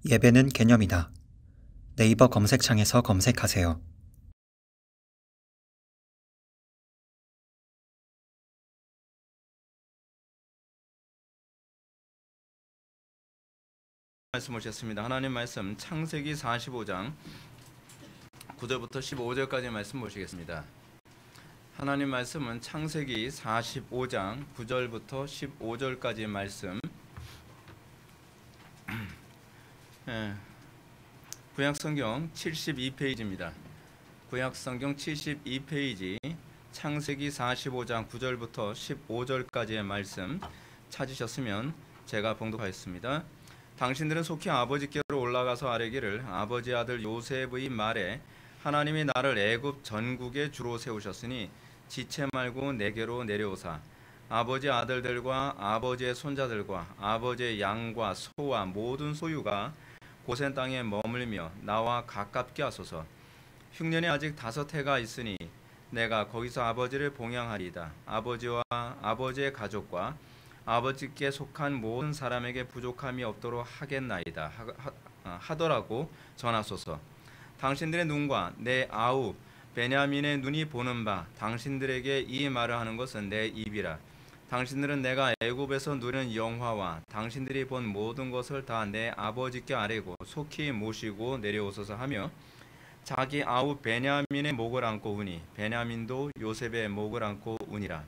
예배는 개념이다. 네이버 검색창에서 검색하세요. 말씀 오셨습니다. 하나님 말씀 창세기 45장 9절부터 15절까지 말씀 보시겠습니다. 하나님 말씀은 창세기 45장 9절부터 15절까지 말씀. 구약성경 72페이지입니다. 구약성경 72페이지 창세기 45장 9절부터 15절까지의 말씀 찾으셨으면 제가 봉독하였습니다. 당신들은 속히 아버지께로 올라가서 아뢰기를 아버지 아들 요셉의 말에 하나님이 나를 애굽 전국의 주로 세우셨으니 지체 말고 내게로 내려오사 아버지 아들들과 아버지의 손자들과 아버지의 양과 소와 모든 소유가 고센 땅에 머물며 나와 가깝게 하소서. 흉년이 아직 5해가 있으니 내가 거기서 아버지를 봉양하리이다. 아버지와 아버지의 가족과 아버지께 속한 모든 사람에게 부족함이 없도록 하겠나이다 하더라고 전하소서. 당신들의 눈과 내 아우 베냐민의 눈이 보는 바 당신들에게 이 말을 하는 것은 내 입이라. 당신들은 내가 애굽에서 누린 영화와 당신들이 본 모든 것을 다 내 아버지께 아뢰고 속히 모시고 내려오소서 하며 자기 아우 베냐민의 목을 안고 우니 베냐민도 요셉의 목을 안고 우니라.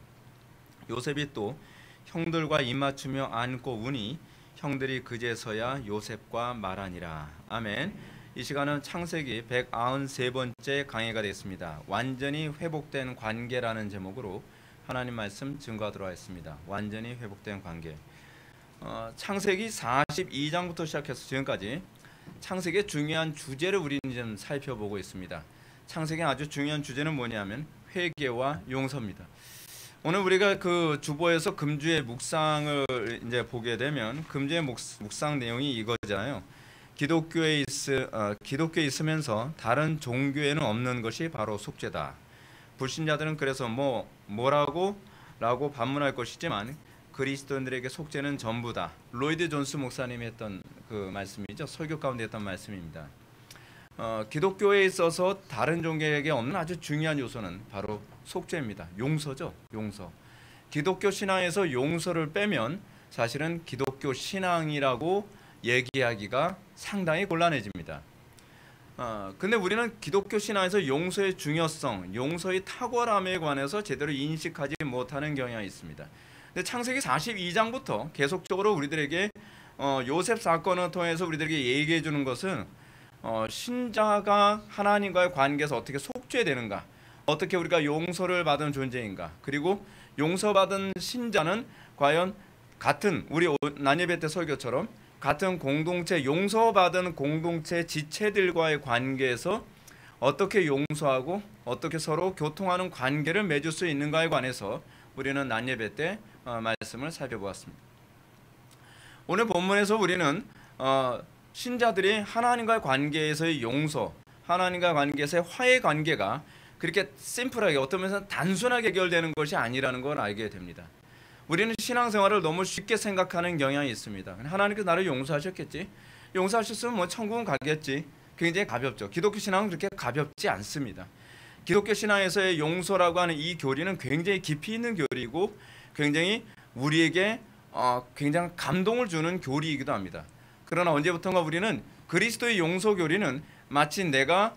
요셉이 또 형들과 입맞추며 안고 우니 형들이 그제서야 요셉과 말하니라. 아멘. 이 시간은 창세기 193번째 강의가 되겠습니다. 완전히 회복된 관계라는 제목으로 하나님 말씀 증거하도록 하겠습니다. 완전히 회복된 관계. 창세기 42장부터 시작해서 지금까지 창세기의 중요한 주제를 우리는 좀 살펴보고 있습니다. 창세기의 아주 중요한 주제는 뭐냐면 회개와 용서입니다. 오늘 우리가 그 주보에서 금주의 묵상을 이제 보게 되면 금주의 묵상 내용이 이거잖아요. 기독교에 있으면서 다른 종교에는 없는 것이 바로 속죄다. 불신자들은 그래서 뭐라고 반문할 것이지만 그리스도인들에게 속죄는 전부다. 로이드 존스 목사님이 했던 그 말씀이죠. 설교 가운데 했던 말씀입니다. 기독교에 있어서 다른 종교에게 없는 아주 중요한 요소는 바로 속죄입니다. 용서죠. 용서. 기독교 신앙에서 용서를 빼면 사실은 기독교 신앙이라고 얘기하기가 상당히 곤란해집니다. 근데 우리는 기독교 신앙에서 용서의 중요성, 용서의 탁월함에 관해서 제대로 인식하지 못하는 경향이 있습니다. 근데 창세기 42장부터 계속적으로 우리들에게 요셉 사건을 통해서 우리들에게 얘기해 주는 것은 신자가 하나님과의 관계에서 어떻게 속죄되는가, 어떻게 우리가 용서를 받은 존재인가, 그리고 용서받은 신자는 과연 같은 우리 난예배 때 설교처럼 같은 공동체, 용서받은 공동체 지체들과의 관계에서 어떻게 용서하고 어떻게 서로 교통하는 관계를 맺을 수 있는가에 관해서 우리는 난예배 때 말씀을 살펴보았습니다. 오늘 본문에서 우리는 신자들이 하나님과의 관계에서의 용서, 하나님과 관계에서의 화해 관계가 그렇게 심플하게, 어떤 면에서 단순하게 해결되는 것이 아니라는 걸 알게 됩니다. 우리는 신앙생활을 너무 쉽게 생각하는 경향이 있습니다. 하나님께서 나를 용서하셨겠지, 용서하셨으면 천국은 가겠지. 굉장히 가볍죠. 기독교 신앙은 그렇게 가볍지 않습니다. 기독교 신앙에서의 용서라고 하는 이 교리는 굉장히 깊이 있는 교리이고 굉장히 우리에게 굉장히 감동을 주는 교리이기도 합니다. 그러나 언제부턴가 우리는 그리스도의 용서 교리는 마치 내가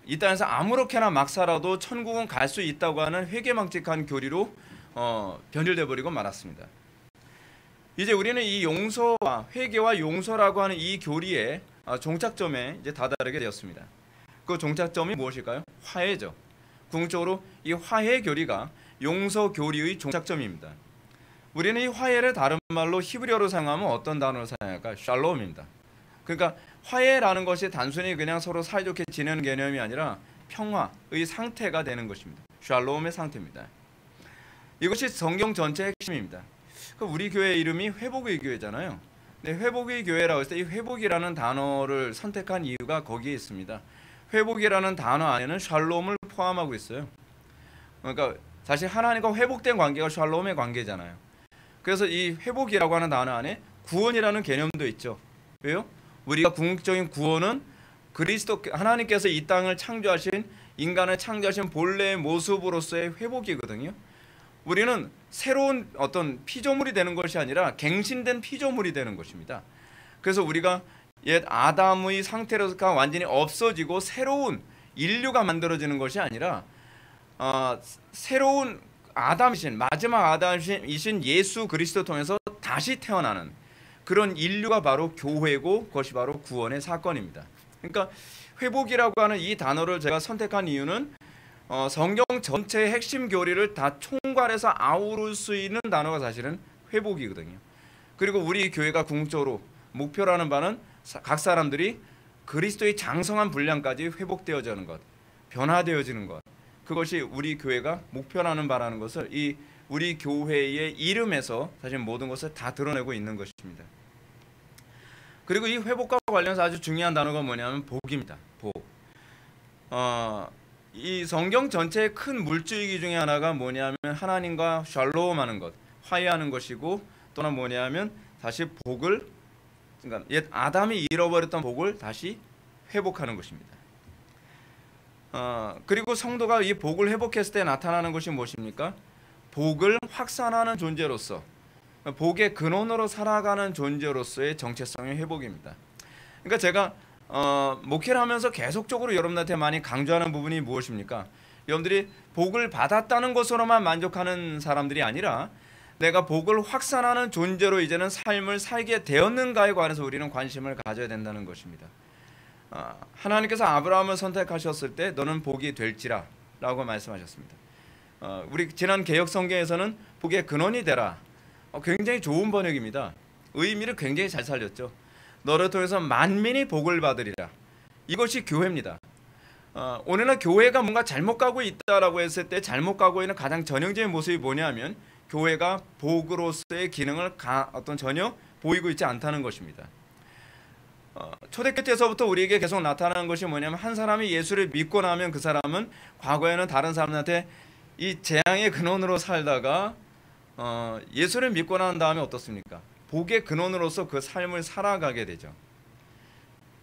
이 땅에서 아무렇게나 막 살아도 천국은 갈 수 있다고 하는 회개망측한 교리로 변질돼 버리고 말았습니다. 이제 우리는 이 용서와 회개와 용서라고 하는 이 교리의 종착점에 이제 다다르게 되었습니다. 그 종착점이 무엇일까요? 화해죠. 궁극적으로 이 화해 교리가 용서 교리의 종착점입니다. 우리는 이 화해를 다른 말로 히브리어로 사용하면 어떤 단어를 사용할까요? 샬롬입니다. 그러니까 화해라는 것이 단순히 그냥 서로 사이좋게 지내는 개념이 아니라 평화의 상태가 되는 것입니다. 샬롬의 상태입니다. 이것이 성경 전체의 핵심입니다. 우리 교회 이름이 회복의 교회잖아요. 근데 회복의 교회라고 했을 때 이 회복이라는 단어를 선택한 이유가 거기에 있습니다. 회복이라는 단어 안에는 샬롬을 포함하고 있어요. 그러니까 사실 하나님과 회복된 관계가 샬롬의 관계잖아요. 그래서 이 회복이라고 하는 단어 안에 구원이라는 개념도 있죠. 왜요? 우리가 궁극적인 구원은 그리스도 하나님께서 이 땅을 창조하신 인간을 창조하신 본래의 모습으로서의 회복이거든요. 우리는 새로운 어떤 피조물이 되는 것이 아니라 갱신된 피조물이 되는 것입니다. 그래서 우리가 옛 아담의 상태로가 완전히 없어지고 새로운 인류가 만들어지는 것이 아니라 새로운 아담이신 마지막 아담이신 예수 그리스도 통해서 다시 태어나는 그런 인류가 바로 교회고 그것이 바로 구원의 사건입니다. 그러니까 회복이라고 하는 이 단어를 제가 선택한 이유는 성경 전체의 핵심 교리를 다 총괄해서 아우를 수 있는 단어가 사실은 회복이거든요. 그리고 우리 교회가 궁극적으로 목표라는 바는 각 사람들이 그리스도의 장성한 분량까지 회복되어지는 것, 변화되어지는 것, 그것이 우리 교회가 목표라는 바라는 것을 이 우리 교회의 이름에서 사실 모든 것을 다 드러내고 있는 것입니다. 그리고 이 회복과 관련해서 아주 중요한 단어가 뭐냐면 복입니다. 복. 이 성경 전체의 큰 물줄기 중에 하나가 뭐냐면 하나님과 샬롬하는 것, 화해하는 것이고, 또는 뭐냐면 다시 복을, 그러니까 옛 아담이 잃어버렸던 복을 다시 회복하는 것입니다. 그리고 성도가 이 복을 회복했을 때 나타나는 것이 무엇입니까? 복을 확산하는 존재로서, 복의 근원으로 살아가는 존재로서의 정체성의 회복입니다. 그러니까 제가 목회를 하면서 계속적으로 여러분들한테 많이 강조하는 부분이 무엇입니까? 여러분들이 복을 받았다는 것으로만 만족하는 사람들이 아니라 내가 복을 확산하는 존재로 이제는 삶을 살게 되었는가에 관해서 우리는 관심을 가져야 된다는 것입니다. 하나님께서 아브라함을 선택하셨을 때 너는 복이 될지라 라고 말씀하셨습니다. 우리 지난 개역 성경에서는 복의 근원이 되라, 굉장히 좋은 번역입니다. 의미를 굉장히 잘 살렸죠. 너를 통해서 만민이 복을 받으리라. 이것이 교회입니다. 오늘날 교회가 뭔가 잘못 가고 있다라고 했을 때 잘못 가고 있는 가장 전형적인 모습이 뭐냐면 교회가 복으로서의 기능을 전혀 보이고 있지 않다는 것입니다. 초대교회 때서부터 우리에게 계속 나타나는 것이 뭐냐면 한 사람이 예수를 믿고 나면 그 사람은 과거에는 다른 사람한테 이 재앙의 근원으로 살다가 예수를 믿고 난 다음에 어떻습니까? 복의 근원으로서 그 삶을 살아가게 되죠.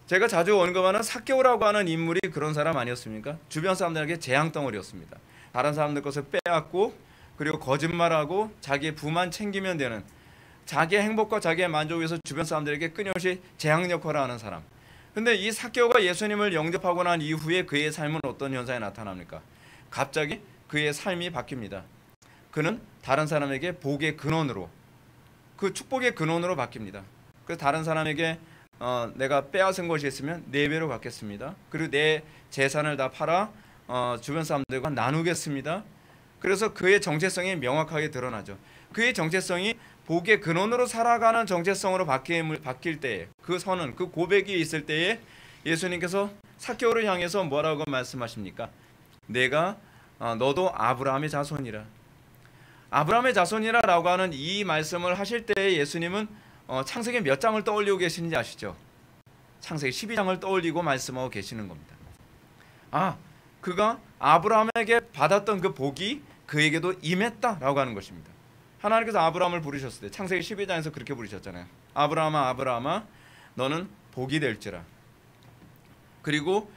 제가 자주 언급하는 삭개오라고 하는 인물이 그런 사람 아니었습니까? 주변 사람들에게 재앙덩어리였습니다. 다른 사람들 것을 빼앗고 그리고 거짓말하고 자기의 부만 챙기면 되는, 자기의 행복과 자기의 만족을 위해서 주변 사람들에게 끊임없이 재앙 역할을 하는 사람. 근데 이 삭개오가 예수님을 영접하고 난 이후에 그의 삶은 어떤 현상이 나타납니까? 갑자기 그의 삶이 바뀝니다. 그는 다른 사람에게 복의 근원으로, 그 축복의 근원으로 바뀝니다. 그래서 다른 사람에게 내가 빼앗은 것이 있으면 4배로 받겠습니다. 그리고 내 재산을 다 팔아 주변 사람들과 나누겠습니다. 그래서 그의 정체성이 명확하게 드러나죠. 그의 정체성이 복의 근원으로 살아가는 정체성으로 바뀔 때에, 그 선언, 그 고백이 있을 때에 예수님께서 삭개오를 향해서 뭐라고 말씀하십니까? 너도 아브라함의 자손이라. 아브라함의 자손이라라고 하는 이 말씀을 하실 때 예수님은 창세기 몇 장을 떠올리고 계시는지 아시죠? 창세기 12장을 떠올리고 말씀하고 계시는 겁니다. 그가 아브라함에게 받았던 그 복이 그에게도 임했다라고 하는 것입니다. 하나님께서 아브라함을 부르셨을 때 창세기 12장에서 그렇게 부르셨잖아요. 아브라함아, 아브라함아, 너는 복이 될지라. 그리고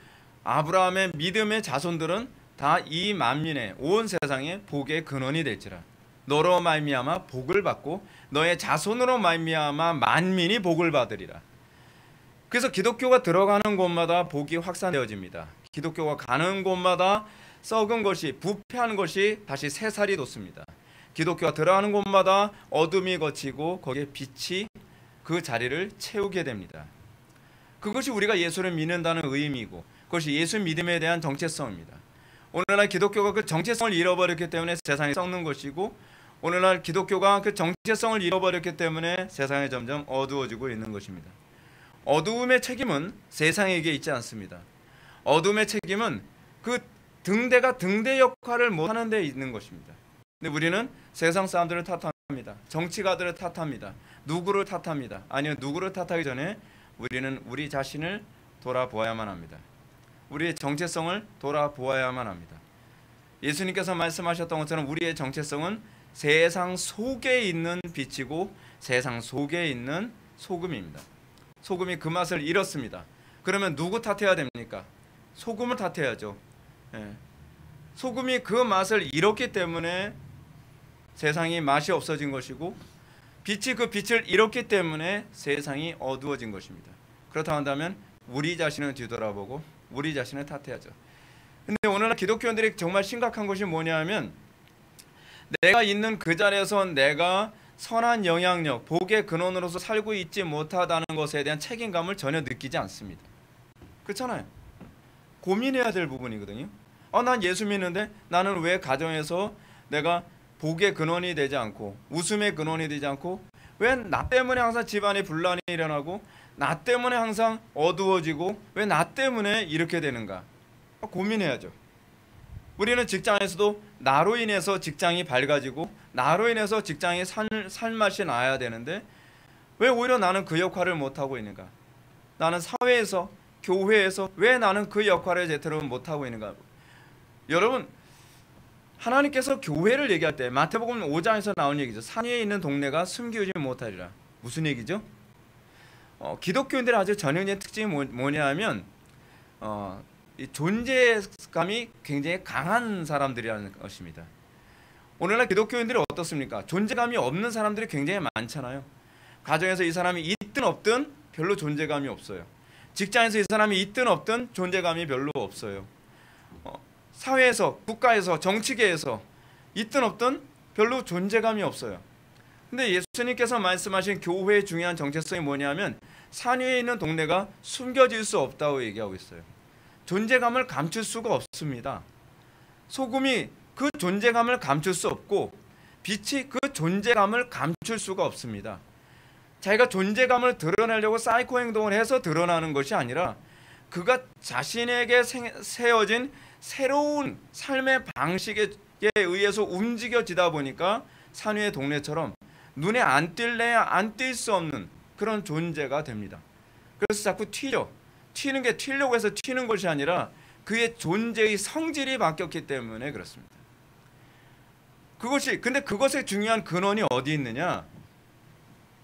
아브라함의 믿음의 자손들은 다 이 만민의 온 세상의 복의 근원이 될지라. 너로 말미암아 복을 받고 너의 자손으로 말미암아 만민이 복을 받으리라. 그래서 기독교가 들어가는 곳마다 복이 확산되어집니다. 기독교가 가는 곳마다 썩은 것이, 부패한 것이 다시 새살이 돋습니다. 기독교가 들어가는 곳마다 어둠이 걷히고 거기에 빛이 그 자리를 채우게 됩니다. 그것이 우리가 예수를 믿는다는 의미이고 그것이 예수 믿음에 대한 정체성입니다. 오늘날 기독교가 그 정체성을 잃어버렸기 때문에 세상이 썩는 것이고, 오늘날 기독교가 그 정체성을 잃어버렸기 때문에 세상이 점점 어두워지고 있는 것입니다. 어두움의 책임은 세상에게 있지 않습니다. 어둠의 책임은 그 등대가 등대 역할을 못하는 데 있는 것입니다. 근데 우리는 세상 사람들을 탓합니다. 정치가들을 탓합니다. 누구를 탓합니다. 아니요, 누구를 탓하기 전에 우리는 우리 자신을 돌아보아야만 합니다. 우리의 정체성을 돌아보아야만 합니다. 예수님께서 말씀하셨던 것처럼 우리의 정체성은 세상 속에 있는 빛이고 세상 속에 있는 소금입니다. 소금이 그 맛을 잃었습니다. 그러면 누구 탓해야 됩니까? 소금을 탓해야죠. 예. 소금이 그 맛을 잃었기 때문에 세상이 맛이 없어진 것이고, 빛이 그 빛을 잃었기 때문에 세상이 어두워진 것입니다. 그렇다고 한다면 우리 자신을 뒤돌아보고 우리 자신을 탓해야죠. 근데 오늘날 기독교인들이 정말 심각한 것이 뭐냐면, 내가 있는 그 자리에서 내가 선한 영향력, 복의 근원으로서 살고 있지 못하다는 것에 대한 책임감을 전혀 느끼지 않습니다. 그렇잖아요. 고민해야 될 부분이거든요. 난 예수 믿는데 나는 왜 가정에서 내가 복의 근원이 되지 않고 웃음의 근원이 되지 않고, 왜 나 때문에 항상 집안에 분란이 일어나고 나 때문에 항상 어두워지고 왜 나 때문에 이렇게 되는가 고민해야죠. 우리는 직장에서도 나로 인해서 직장이 밝아지고 나로 인해서 직장이 살맛이 나야 되는데 왜 오히려 나는 그 역할을 못하고 있는가? 나는 사회에서, 교회에서 왜 나는 그 역할을 제대로 못하고 있는가? 여러분, 하나님께서 교회를 얘기할 때 마태복음 5장에서 나온 얘기죠. 산 위에 있는 동네가 숨기지 못하리라. 무슨 얘기죠? 기독교인들의 아주 전형적인 특징이 뭐냐면 이 존재감이 굉장히 강한 사람들이라는 것입니다. 오늘날 기독교인들이 어떻습니까? 존재감이 없는 사람들이 굉장히 많잖아요. 가정에서 이 사람이 있든 없든 별로 존재감이 없어요. 직장에서 이 사람이 있든 없든 존재감이 별로 없어요. 사회에서, 국가에서, 정치계에서 있든 없든 별로 존재감이 없어요. 근데 예수님께서 말씀하신 교회의 중요한 정체성이 뭐냐면, 산 위에 있는 동네가 숨겨질 수 없다고 얘기하고 있어요. 존재감을 감출 수가 없습니다. 소금이 그 존재감을 감출 수 없고 빛이 그 존재감을 감출 수가 없습니다. 자기가 존재감을 드러내려고 사이코 행동을 해서 드러나는 것이 아니라 그가 자신에게 세워진 새로운 삶의 방식에 의해서 움직여지다 보니까 산 위의 동네처럼 눈에 안 띌래야 안 띌 수 없는 그런 존재가 됩니다. 그래서 자꾸 튀는 게 튀려고 해서 튀는 것이 아니라 그의 존재의 성질이 바뀌었기 때문에 그렇습니다. 근데 그것의 중요한 근원이 어디 있느냐?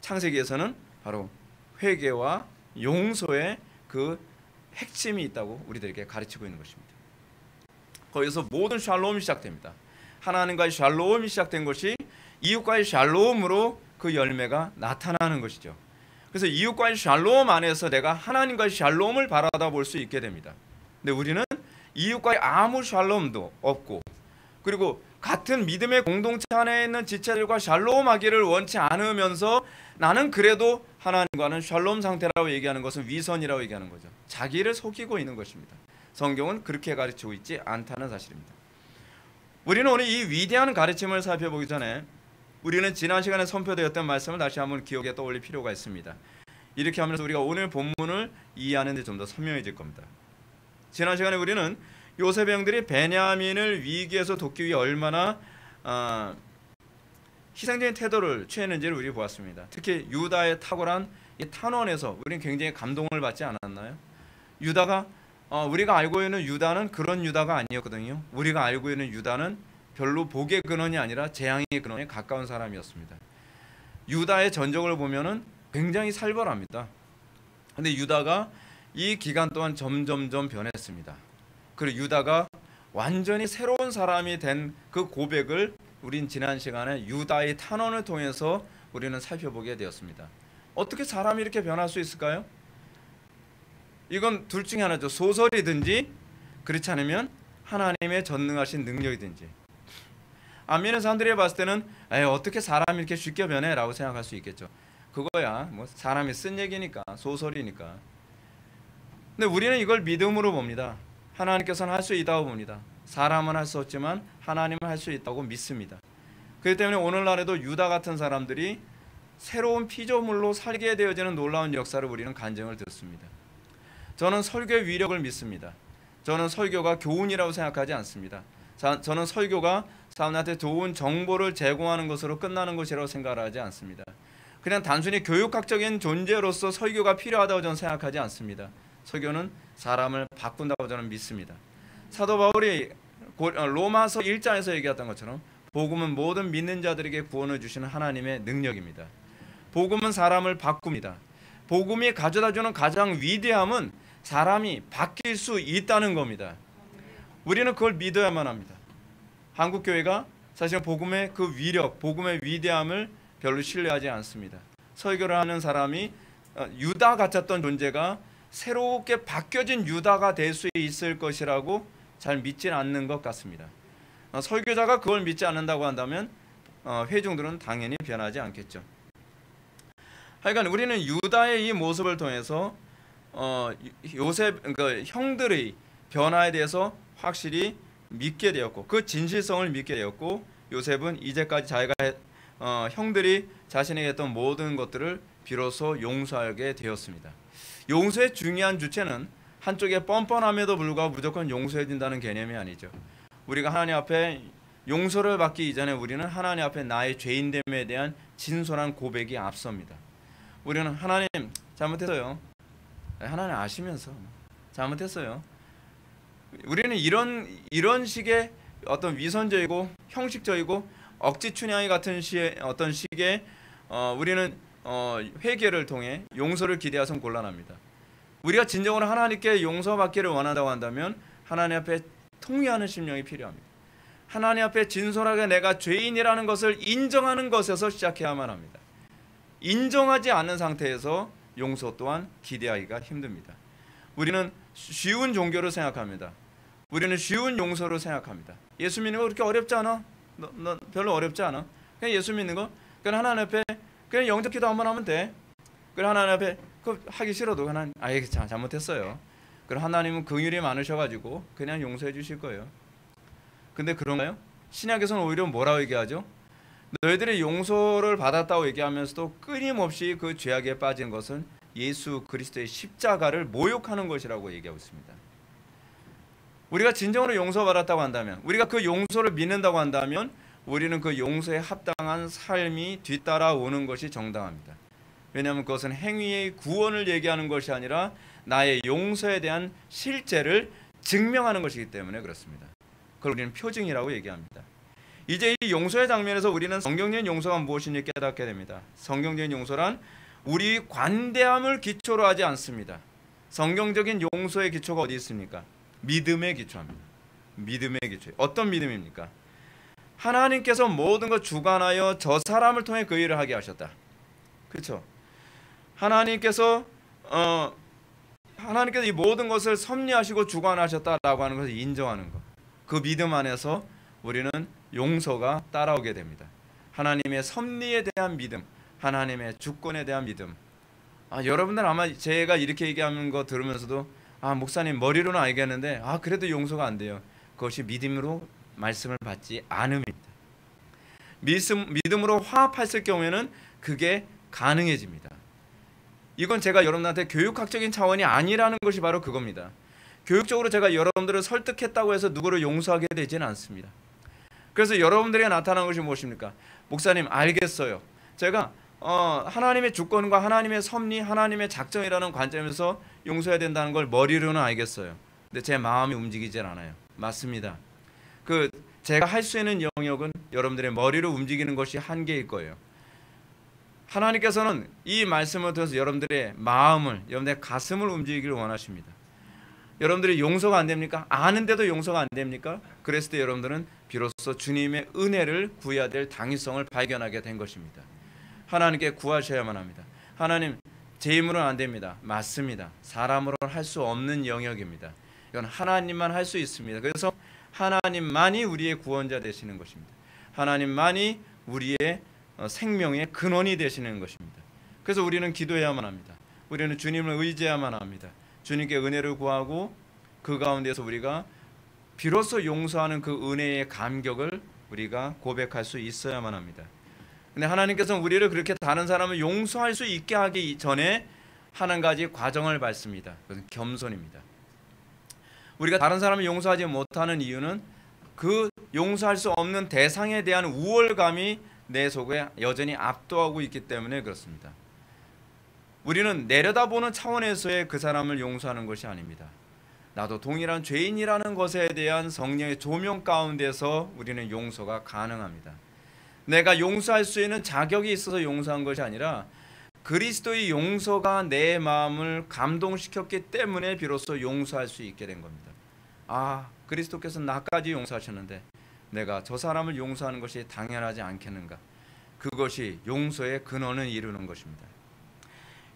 창세기에서는 바로 회개와 용서의 그 핵심이 있다고 우리들에게 가르치고 있는 것입니다. 거기서 모든 샬롬이 시작됩니다. 하나님과의 샬롬이 시작된 것이 이웃과의 샬롬으로 그 열매가 나타나는 것이죠. 그래서 이웃과의 샬롬 안에서 내가 하나님과의 샬롬을 바라다 볼 수 있게 됩니다. 근데 우리는 이웃과의 아무 샬롬도 없고, 그리고 같은 믿음의 공동체 안에 있는 지체들과 샬롬하기를 원치 않으면서 나는 그래도 하나님과는 샬롬 상태라고 얘기하는 것은 위선이라고 얘기하는 거죠. 자기를 속이고 있는 것입니다. 성경은 그렇게 가르치고 있지 않다는 사실입니다. 우리는 오늘 이 위대한 가르침을 살펴보기 전에 우리는 지난 시간에 선포되었던 말씀을 다시 한번 기억에 떠올릴 필요가 있습니다. 이렇게 하면서 우리가 오늘 본문을 이해하는 데 좀 더 선명해질 겁니다. 지난 시간에 우리는 요셉의 형들이 베냐민을 위기에서 돕기 위해 얼마나 희생적인 태도를 취했는지를 우리 보았습니다. 특히 유다의 탁월한 이 탄원에서 우리는 굉장히 감동을 받지 않았나요? 유다가 우리가 알고 있는 유다는 그런 유다가 아니었거든요. 우리가 알고 있는 유다는 별로 복의 근원이 아니라 재앙의 근원에 가까운 사람이었습니다. 유다의 전적을 보면은 굉장히 살벌합니다. 근데 유다가 이 기간 동안 점점점 변했습니다. 그리고 유다가 완전히 새로운 사람이 된 그 고백을 우린 지난 시간에 유다의 탄원을 통해서 우리는 살펴보게 되었습니다. 어떻게 사람이 이렇게 변할 수 있을까요? 이건 둘 중에 하나죠. 소설이든지 그렇지 않으면 하나님의 전능하신 능력이든지. 안 믿는 사람들이 봤을 때는 어떻게 사람이 이렇게 쉽게 변해? 라고 생각할 수 있겠죠. 그거야 뭐 사람이 쓴 얘기니까, 소설이니까. 근데 우리는 이걸 믿음으로 봅니다. 하나님께서는 할 수 있다고 봅니다. 사람은 할 수 없지만 하나님은 할 수 있다고 믿습니다. 그렇기 때문에 오늘날에도 유다 같은 사람들이 새로운 피조물로 살게 되어지는 놀라운 역사를 우리는 간증을 듣습니다. 저는 설교의 위력을 믿습니다. 저는 설교가 교훈이라고 생각하지 않습니다. 저는 설교가 사람한테 좋은 정보를 제공하는 것으로 끝나는 것이라고 생각하지 않습니다. 그냥 단순히 교육학적인 존재로서 설교가 필요하다고 저는 생각하지 않습니다. 설교는 사람을 바꾼다고 저는 믿습니다. 사도 바울이 로마서 1장에서 얘기했던 것처럼 복음은 모든 믿는 자들에게 구원을 주시는 하나님의 능력입니다. 복음은 사람을 바꿉니다. 복음이 가져다주는 가장 위대함은 사람이 바뀔 수 있다는 겁니다. 우리는 그걸 믿어야만 합니다. 한국교회가 사실 복음의 그 위력, 복음의 위대함을 별로 신뢰하지 않습니다. 설교를 하는 사람이 유다 같았던 존재가 새롭게 바뀌어진 유다가 될 수 있을 것이라고 잘 믿지 않는 것 같습니다. 설교자가 그걸 믿지 않는다고 한다면 회중들은 당연히 변하지 않겠죠. 하여간 우리는 유다의 이 모습을 통해서 요셉, 그러니까 형들의 변화에 대해서 확실히 믿게 되었고, 그 진실성을 믿게 되었고, 요셉은 이제까지 자기가 형들이 자신에게 했던 모든 것들을 비로소 용서하게 되었습니다. 용서의 중요한 주체는 한쪽에 뻔뻔함에도 불구하고 무조건 용서해준다는 개념이 아니죠. 우리가 하나님 앞에 용서를 받기 이전에 우리는 하나님 앞에 나의 죄인됨에 대한 진솔한 고백이 앞섭니다. 우리는 하나님 잘못했어요. 하나님 아시면서 잘못했어요. 우리는 이런 식의 어떤 위선적이고 형식적이고 억지 춘향이 같은 어떤 식의 우리는 회개를 통해 용서를 기대해서는 곤란합니다. 우리가 진정으로 하나님께 용서받기를 원한다고 한다면 하나님 앞에 통회하는 심령이 필요합니다. 하나님 앞에 진솔하게 내가 죄인이라는 것을 인정하는 것에서 시작해야만 합니다. 인정하지 않는 상태에서 용서 또한 기대하기가 힘듭니다. 우리는 쉬운 종교를 생각합니다. 우리는 쉬운 용서를 생각합니다. 예수 믿는 거 그렇게 어렵지 않아? 너 별로 어렵지 않아? 그냥 예수 믿는 거, 그냥 하나님 앞에 그냥 영접 기도 한번 하면 돼. 그냥 하나님 앞에 그 하기 싫어도 하나님, 잘못했어요. 그럼 하나님은 긍휼이 많으셔가지고 그냥 용서해 주실 거예요. 근데 그런가요? 신약에서는 오히려 뭐라고 얘기하죠? 너희들이 용서를 받았다고 얘기하면서도 끊임없이 그 죄악에 빠진 것은 예수 그리스도의 십자가를 모욕하는 것이라고 얘기하고 있습니다. 우리가 진정으로 용서받았다고 한다면, 우리가 그 용서를 믿는다고 한다면 우리는 그 용서에 합당한 삶이 뒤따라오는 것이 정당합니다. 왜냐하면 그것은 행위의 구원을 얘기하는 것이 아니라 나의 용서에 대한 실제를 증명하는 것이기 때문에 그렇습니다. 그걸 우리는 표징이라고 얘기합니다. 이제 이 용서의 장면에서 우리는 성경적인 용서가 무엇인지 깨닫게 됩니다. 성경적인 용서란 우리 관대함을 기초로 하지 않습니다. 성경적인 용서의 기초가 어디 있습니까? 믿음에 기초합니다. 믿음의 기초. 어떤 믿음입니까? 하나님께서 모든 것 주관하여 저 사람을 통해 그 일을 하게 하셨다. 그렇죠? 하나님께서 이 모든 것을 섭리하시고 주관하셨다라고 하는 것을 인정하는 것. 그 믿음 안에서 우리는 용서가 따라오게 됩니다. 하나님의 섭리에 대한 믿음, 하나님의 주권에 대한 믿음. 여러분들 아마 제가 이렇게 얘기하는 거 들으면서도 목사님 머리로는 알겠는데 그래도 용서가 안 돼요. 그것이 믿음으로 말씀을 받지 않음입니다. 믿음으로 화합했을 경우에는 그게 가능해집니다. 이건 제가 여러분한테 교육학적인 차원이 아니라는 것이 바로 그겁니다. 교육적으로 제가 여러분들을 설득했다고 해서 누구를 용서하게 되지는 않습니다. 그래서 여러분들에게 나타나는 것이 무엇입니까? 목사님 알겠어요. 제가 하나님의 주권과 하나님의 섭리, 하나님의 작정이라는 관점에서 용서해야 된다는 걸 머리로는 알겠어요. 근데 제 마음이 움직이질 않아요. 맞습니다. 제가 할 수 있는 영역은 여러분들의 머리로 움직이는 것이 한계일 거예요. 하나님께서는 이 말씀을 통해서 여러분들의 마음을, 여러분들의 가슴을 움직이기를 원하십니다. 여러분들이 용서가 안 됩니까? 아는데도 용서가 안 됩니까? 그랬을 때 여러분들은 비로소 주님의 은혜를 구해야 될 당위성을 발견하게 된 것입니다. 하나님께 구하셔야만 합니다. 하나님, 제 힘으로는 안 됩니다. 맞습니다. 사람으로는 할 수 없는 영역입니다. 이건 하나님만 할 수 있습니다. 그래서 하나님만이 우리의 구원자 되시는 것입니다. 하나님만이 우리의 생명의 근원이 되시는 것입니다. 그래서 우리는 기도해야만 합니다. 우리는 주님을 의지해야만 합니다. 주님께 은혜를 구하고 그 가운데서 우리가 비로소 용서하는 그 은혜의 감격을 우리가 고백할 수 있어야만 합니다. 근데 하나님께서는 우리를 그렇게 다른 사람을 용서할 수 있게 하기 전에 한 가지 과정을 밟습니다. 그것은 겸손입니다. 우리가 다른 사람을 용서하지 못하는 이유는 그 용서할 수 없는 대상에 대한 우월감이 내 속에 여전히 압도하고 있기 때문에 그렇습니다. 우리는 내려다보는 차원에서의 그 사람을 용서하는 것이 아닙니다. 나도 동일한 죄인이라는 것에 대한 성령의 조명 가운데서 우리는 용서가 가능합니다. 내가 용서할 수 있는 자격이 있어서 용서한 것이 아니라 그리스도의 용서가 내 마음을 감동시켰기 때문에 비로소 용서할 수 있게 된 겁니다. 아, 그리스도께서 나까지 용서하셨는데 내가 저 사람을 용서하는 것이 당연하지 않겠는가? 그것이 용서의 근원을 이루는 것입니다.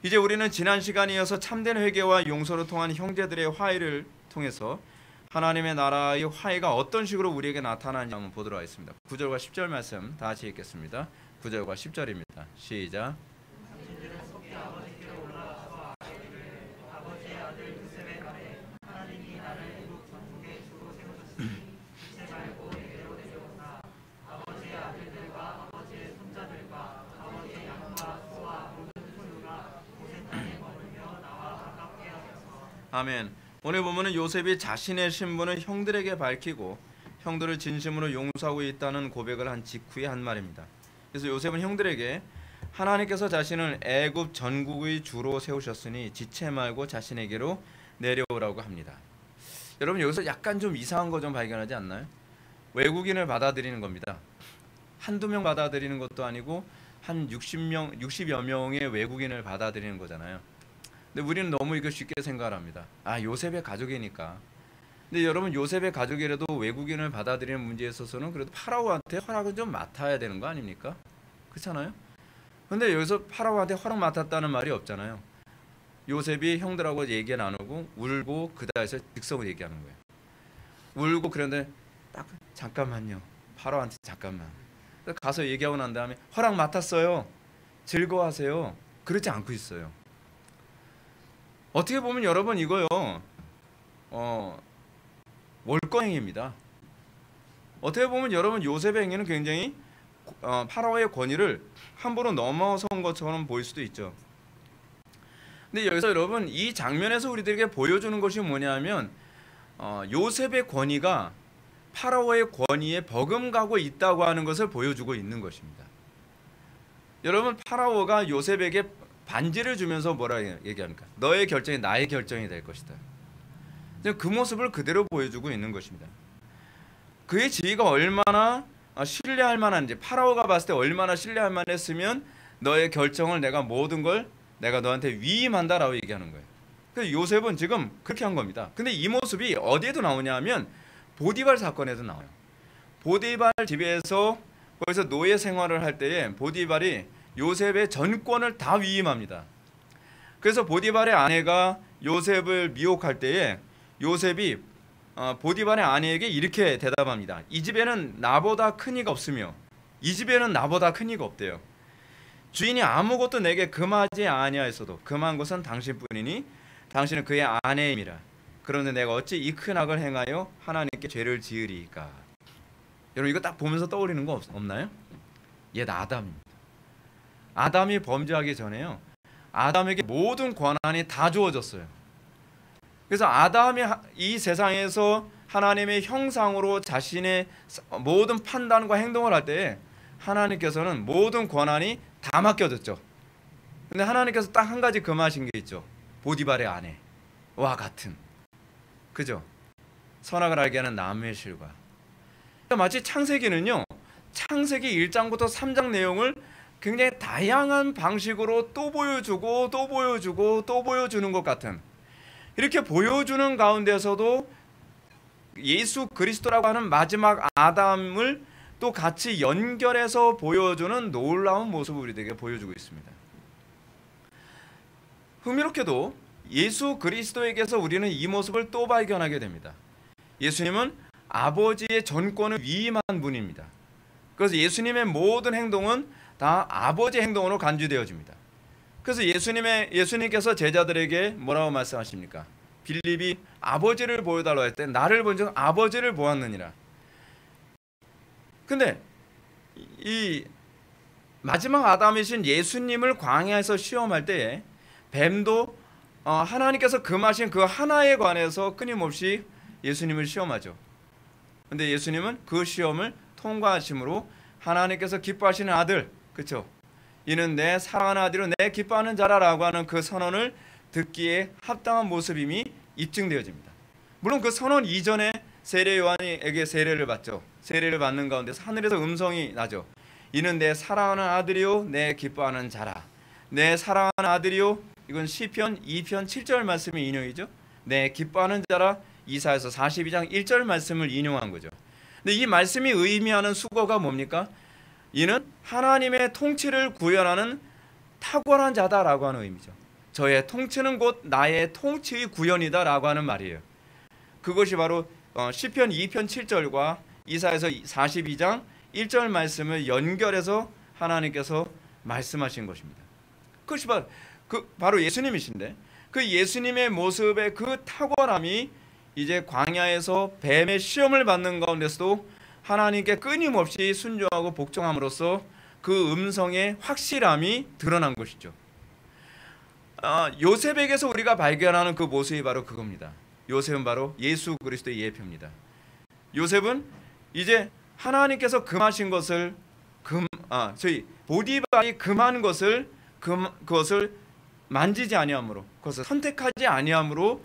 이제 우리는 지난 시간에 이어서 참된 회개와 용서를 통한 형제들의 화해를 통해서 하나님의 나라의 화해가 어떤 식으로 우리에게 나타나는지 한번 보도록 하겠습니다. 9절과 10절 말씀 다 같이 읽겠습니다. 9절과 10절입니다. 시작. 아멘. 오늘 보면은 요셉이 자신의 신분을 형들에게 밝히고 형들을 진심으로 용서하고 있다는 고백을 한 직후에 한 말입니다. 그래서 요셉은 형들에게 하나님께서 자신을 애굽 전국의 주로 세우셨으니 지체 말고 자신에게로 내려오라고 합니다. 여러분 여기서 약간 좀 이상한 거 좀 발견하지 않나요? 외국인을 받아들이는 겁니다. 한두 명 받아들이는 것도 아니고 한 60여 명의 외국인을 받아들이는 거잖아요. 근데 우리는 너무 이거 쉽게 생각을 합니다. 아, 요셉의 가족이니까. 근데 여러분 요셉의 가족이라도 외국인을 받아들이는 문제에 있어서는 그래도 파라오한테 허락은 좀 맡아야 되는 거 아닙니까? 그렇잖아요. 근데 여기서 파라오한테 허락 맡았다는 말이 없잖아요. 요셉이 형들하고 얘기 나누고 울고 그 다음에 직성을 얘기하는 거예요. 울고 그런데 딱 잠깐만요. 파라오한테 잠깐만. 가서 얘기하고 난 다음에 허락 맡았어요. 즐거워하세요. 그렇지 않고 있어요. 어떻게 보면 여러분 이거요 월권행위입니다. 어떻게 보면 여러분 요셉의 행위는 굉장히 파라오의 권위를 함부로 넘어선 것처럼 보일 수도 있죠. 근데 여기서 여러분 이 장면에서 우리들에게 보여주는 것이 뭐냐면 요셉의 권위가 파라오의 권위에 버금가고 있다고 하는 것을 보여주고 있는 것입니다. 여러분 파라오가 요셉에게 반지를 주면서 뭐라 얘기합니까? 너의 결정이 나의 결정이 될 것이다. 그 모습을 그대로 보여주고 있는 것입니다. 그의 지위가 얼마나 신뢰할 만한지, 파라오가 봤을 때 얼마나 신뢰할 만했으면 너의 결정을 내가 모든 걸 내가 너한테 위임한다라고 얘기하는 거예요. 그래서 요셉은 지금 그렇게 한 겁니다. 근데 이 모습이 어디에도 나오냐 하면 보디발 사건에도 나와요. 보디발 집에서 거기서 노예 생활을 할 때에 보디발이 요셉의 전권을 다 위임합니다. 그래서 보디발의 아내가 요셉을 미혹할 때에 요셉이 보디발의 아내에게 이렇게 대답합니다. 이 집에는 나보다 큰 이가 없으며 이 집에는 나보다 큰 이가 없대요. 주인이 아무것도 내게 금하지 아니하였어도 금한 것은 당신뿐이니 당신은 그의 아내임이라. 그런데 내가 어찌 이 큰 악을 행하여 하나님께 죄를 지으리이까. 여러분 이거 딱 보면서 떠오르는 거 없나요? 옛 아담입니다. 아담이 범죄하기 전에요. 아담에게 모든 권한이 다 주어졌어요. 그래서 아담이 이 세상에서 하나님의 형상으로 자신의 모든 판단과 행동을 할 때에 하나님께서는 모든 권한이 다 맡겨졌죠. 근데 하나님께서 딱 한 가지 금하신 게 있죠. 보디발의 아내와 같은, 그죠? 선악을 알게 하는 나무의 실과. 그러니까 마치 창세기는요, 창세기 1장부터 3장 내용을 굉장히 다양한 방식으로 또 보여주고 또 보여주고 또 보여주는 것 같은, 이렇게 보여주는 가운데서도 예수 그리스도라고 하는 마지막 아담을 또 같이 연결해서 보여주는 놀라운 모습을 우리에게 보여주고 있습니다. 흥미롭게도 예수 그리스도에게서 우리는 이 모습을 또 발견하게 됩니다. 예수님은 아버지의 전권을 위임한 분입니다. 그래서 예수님의 모든 행동은 다 아버지의 행동으로 간주되어집니다. 그래서 예수님께서 제자들에게 뭐라고 말씀하십니까? 빌립이 아버지를 보여달라고 할 때 나를 본 적 아버지를 보았느니라. 근데 이 마지막 아담이신 예수님을 광야에서 시험할 때에 뱀도 하나님께서 금하신 그 하나에 관해서 끊임없이 예수님을 시험하죠. 근데 예수님은 그 시험을 통과하심으로 하나님께서 기뻐하시는 아들, 그렇죠? 이는 내 사랑하는 아들은 내 기뻐하는 자라라고 하는 그 선언을 듣기에 합당한 모습임이 입증되어집니다. 물론 그 선언 이전에 세례 요한에게 세례를 받죠. 세례를 받는 가운데서 하늘에서 음성이 나죠. 이는 내 사랑하는 아들이요 내 기뻐하는 자라. 내 사랑하는 아들이요. 이건 시편 2편 7절 말씀의 인용이죠. 내 기뻐하는 자라. 이사야서 42장 1절 말씀을 인용한 거죠. 근데 이 말씀이 의미하는 수고가 뭡니까? 이는 하나님의 통치를 구현하는 탁월한 자다라고 하는 의미죠. 저의 통치는 곧 나의 통치의 구현이다라고 하는 말이에요. 그것이 바로 시편 2편 7절과 이사야서 42장 1절 말씀을 연결해서 하나님께서 말씀하신 것입니다. 그것이 바로 예수님이신데, 그 예수님의 모습의 그 탁월함이 이제 광야에서 뱀의 시험을 받는 가운데서도 하나님께 끊임없이 순종하고 복종함으로써 그 음성의 확실함이 드러난 것이죠. 요셉에게서 우리가 발견하는 그 모습이 바로 그겁니다. 요셉은 바로 예수 그리스도의 예표입니다. 요셉은 이제 하나님께서 금하신 것을 보디발이 금한 것을 그것을 만지지 아니함으로, 그것을 선택하지 아니함으로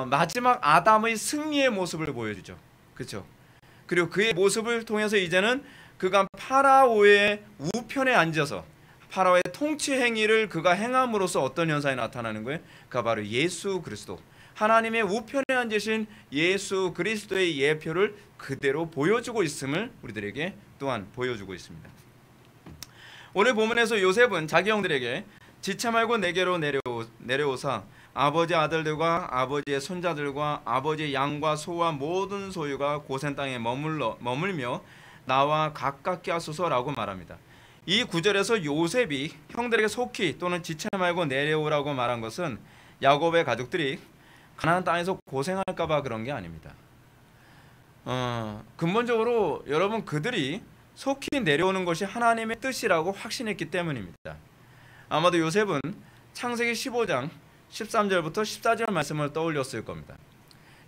마지막 아담의 승리의 모습을 보여주죠. 그렇죠? 그리고 그의 모습을 통해서 이제는 그가 파라오의 우편에 앉아서 파라오의 통치 행위를 그가 행함으로써 어떤 현상이 나타나는 거예요? 그가 바로 예수 그리스도, 하나님의 우편에 앉으신 예수 그리스도의 예표를 그대로 보여주고 있음을 우리들에게 또한 보여주고 있습니다. 오늘 본문에서 요셉은 자기 형들에게 지체 말고 내게로 내려오사 아버지 아들들과 아버지의 손자들과 아버지의 양과 소와 모든 소유가 고센 땅에 머물며 나와 가깝게 하소서라고 말합니다. 이 구절에서 요셉이 형들에게 속히 또는 지체 말고 내려오라고 말한 것은 야곱의 가족들이 가나안 땅에서 고생할까 봐 그런 게 아닙니다. 근본적으로 여러분, 그들이 속히 내려오는 것이 하나님의 뜻이라고 확신했기 때문입니다. 아마도 요셉은 창세기 15장 13절부터 14절 말씀을 떠올렸을 겁니다.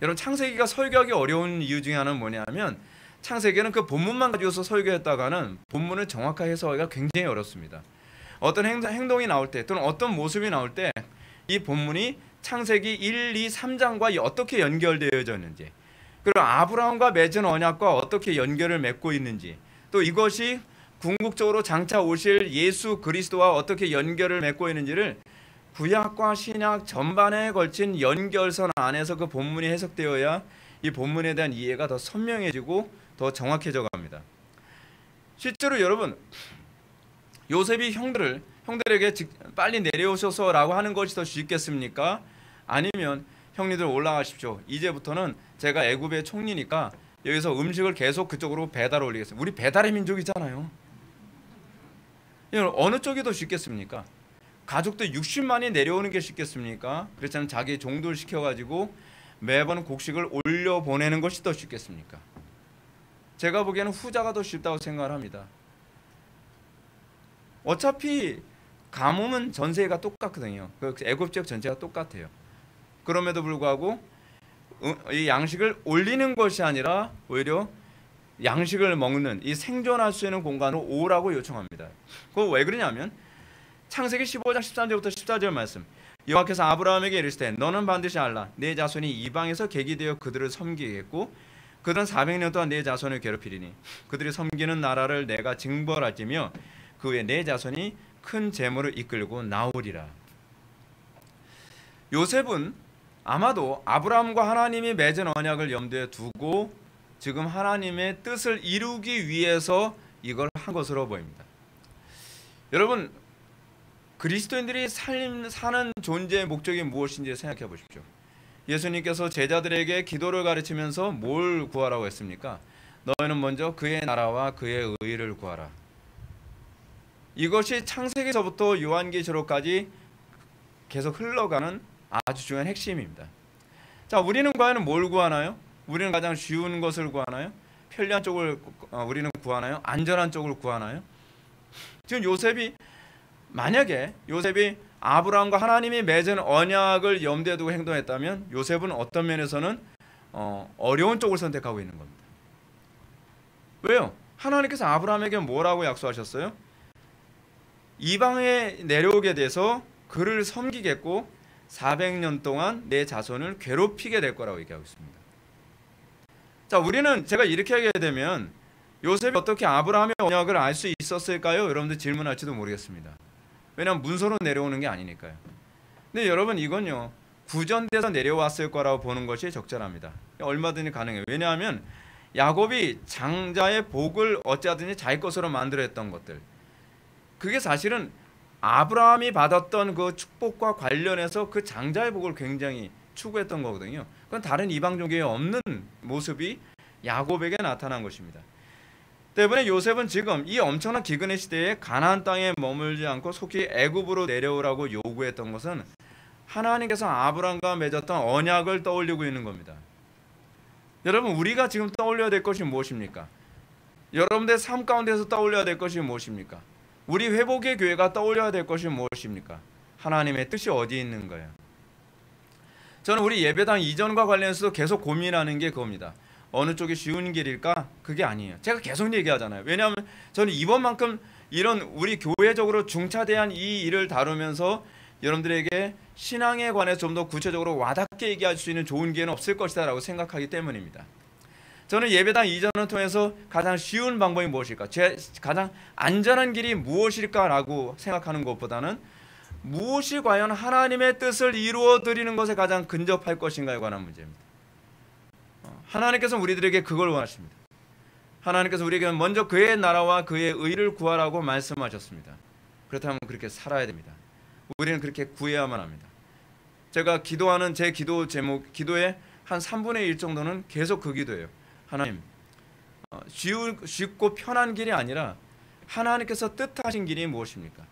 여러분, 창세기가 설교하기 어려운 이유 중에 하나는 뭐냐면, 창세기는 그 본문만 가지고서 설교했다가는 본문을 정확하게 해석하기가 굉장히 어렵습니다. 어떤 행동이 나올 때 또는 어떤 모습이 나올 때 이 본문이 창세기 1, 2, 3장과 어떻게 연결되어져 있는지, 그리고 아브라함과 맺은 언약과 어떻게 연결을 맺고 있는지, 또 이것이 궁극적으로 장차 오실 예수 그리스도와 어떻게 연결을 맺고 있는지를 구약과 신약 전반에 걸친 연결선 안에서 그 본문이 해석되어야 이 본문에 대한 이해가 더 선명해지고 더 정확해져 갑니다. 실제로 여러분, 요셉이 형들에게 빨리 내려오셔서라고 하는 것이 더 쉽겠습니까? 아니면 형님들 올라가십시오, 이제부터는 제가 애굽의 총리니까 여기서 음식을 계속 그쪽으로 배달 올리겠습니다. 우리 배달의 민족이잖아요. 어느 쪽이 더 쉽겠습니까? 가족들 60만이 내려오는 게 쉽겠습니까? 그렇지 않으면 자기 종들 시켜가지고 매번 곡식을 올려보내는 것이 더 쉽겠습니까? 제가 보기에는 후자가 더 쉽다고 생각을 합니다. 어차피 가뭄은 전 세계가 똑같거든요. 그 애굽 지역 전체가 똑같아요. 그럼에도 불구하고 이 양식을 올리는 것이 아니라 오히려 양식을 먹는, 이 생존할 수 있는 공간으로 오라고 요청합니다. 그거 왜 그러냐면 창세기 15장 13절부터 14절 말씀, 여호와께서 아브라함에게 이르시되 너는 반드시 알라, 내 자손이 이방에서 객이 되어 그들을 섬기겠고 그들은 400년 동안 내 자손을 괴롭히리니 그들이 섬기는 나라를 내가 징벌할지며 그 후에 내 자손이 큰 재물을 이끌고 나오리라. 요셉은 아마도 아브라함과 하나님이 맺은 언약을 염두에 두고 지금 하나님의 뜻을 이루기 위해서 이걸 한 것으로 보입니다. 여러분, 그리스도인들이 사는 존재의 목적이 무엇인지 생각해 보십시오. 예수님께서 제자들에게 기도를 가르치면서 뭘 구하라고 했습니까? 너희는 먼저 그의 나라와 그의 의를 구하라. 이것이 창세기서부터 요한계시록까지 계속 흘러가는 아주 중요한 핵심입니다. 자, 우리는 과연 뭘 구하나요? 우리는 가장 쉬운 것을 구하나요? 편리한 쪽을 우리는 구하나요? 안전한 쪽을 구하나요? 지금 만약에 요셉이 아브라함과 하나님이 맺은 언약을 염두에 두고 행동했다면 요셉은 어떤 면에서는 어려운 쪽을 선택하고 있는 겁니다. 왜요? 하나님께서 아브라함에게 뭐라고 약속하셨어요? 이방에 내려오게 돼서 그를 섬기겠고 400년 동안 내 자손을 괴롭히게 될 거라고 얘기하고 있습니다. 자, 제가 이렇게 하게 되면 요셉이 어떻게 아브라함의 언약을 알 수 있었을까요? 여러분들 질문할지도 모르겠습니다. 왜냐하면 문서로 내려오는 게 아니니까요. 근데 여러분 이건요 구전돼서 내려왔을 거라고 보는 것이 적절합니다. 얼마든지 가능해요. 왜냐하면 야곱이 장자의 복을 어찌하든지 자기 것으로 만들었던 것들, 그게 사실은 아브라함이 받았던 그 축복과 관련해서 그 장자의 복을 굉장히 추구했던 거거든요. 그건 다른 이방 종교에 없는 모습이 야곱에게 나타난 것입니다. 때문에 요셉은 지금 이 엄청난 기근의 시대에 가나안 땅에 머물지 않고 속히 애굽으로 내려오라고 요구했던 것은 하나님께서 아브라함과 맺었던 언약을 떠올리고 있는 겁니다. 여러분 우리가 지금 떠올려야 될 것이 무엇입니까? 여러분들의 삶 가운데서 떠올려야 될 것이 무엇입니까? 우리 회복의 교회가 떠올려야 될 것이 무엇입니까? 하나님의 뜻이 어디에 있는 거예요? 저는 우리 예배당 이전과 관련해서도 계속 고민하는 게 그겁니다. 어느 쪽이 쉬운 길일까? 그게 아니에요. 제가 계속 얘기하잖아요. 왜냐하면 저는 이번만큼 이런 우리 교회적으로 중차대한 이 일을 다루면서 여러분들에게 신앙에 관해서 좀 더 구체적으로 와닿게 얘기할 수 있는 좋은 기회는 없을 것이다 라고 생각하기 때문입니다. 저는 예배당 이전을 통해서 가장 쉬운 방법이 무엇일까? 가장 안전한 길이 무엇일까? 라고 생각하는 것보다는 무엇이 과연 하나님의 뜻을 이루어 드리는 것에 가장 근접할 것인가에 관한 문제입니다. 하나님께서 우리들에게 그걸 원하십니다. 하나님께서 우리에게 먼저 그의 나라와 그의 의를 구하라고 말씀하셨습니다. 그렇다면 그렇게 살아야 됩니다. 우리는 그렇게 구해야만 합니다. 제가 기도하는 제 기도 제목, 기도의 한 3분의 1 정도는 계속 그 기도예요. 하나님, 쉽고 편한 길이 아니라 하나님께서 뜻하신 길이 무엇입니까?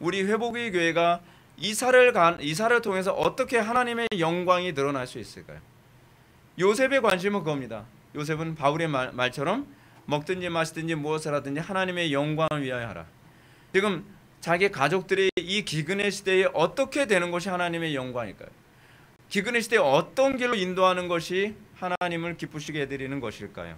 우리 회복의 교회가 이사를 통해서 어떻게 하나님의 영광이 드러날 수 있을까요? 요셉의 관심은 그겁니다. 요셉은 바울의 말처럼 먹든지 마시든지 무엇을 하든지 하나님의 영광을 위하여 하라. 지금 자기 가족들이 이 기근의 시대에 어떻게 되는 것이 하나님의 영광일까요? 기근의 시대에 어떤 길로 인도하는 것이 하나님을 기쁘시게 해드리는 것일까요?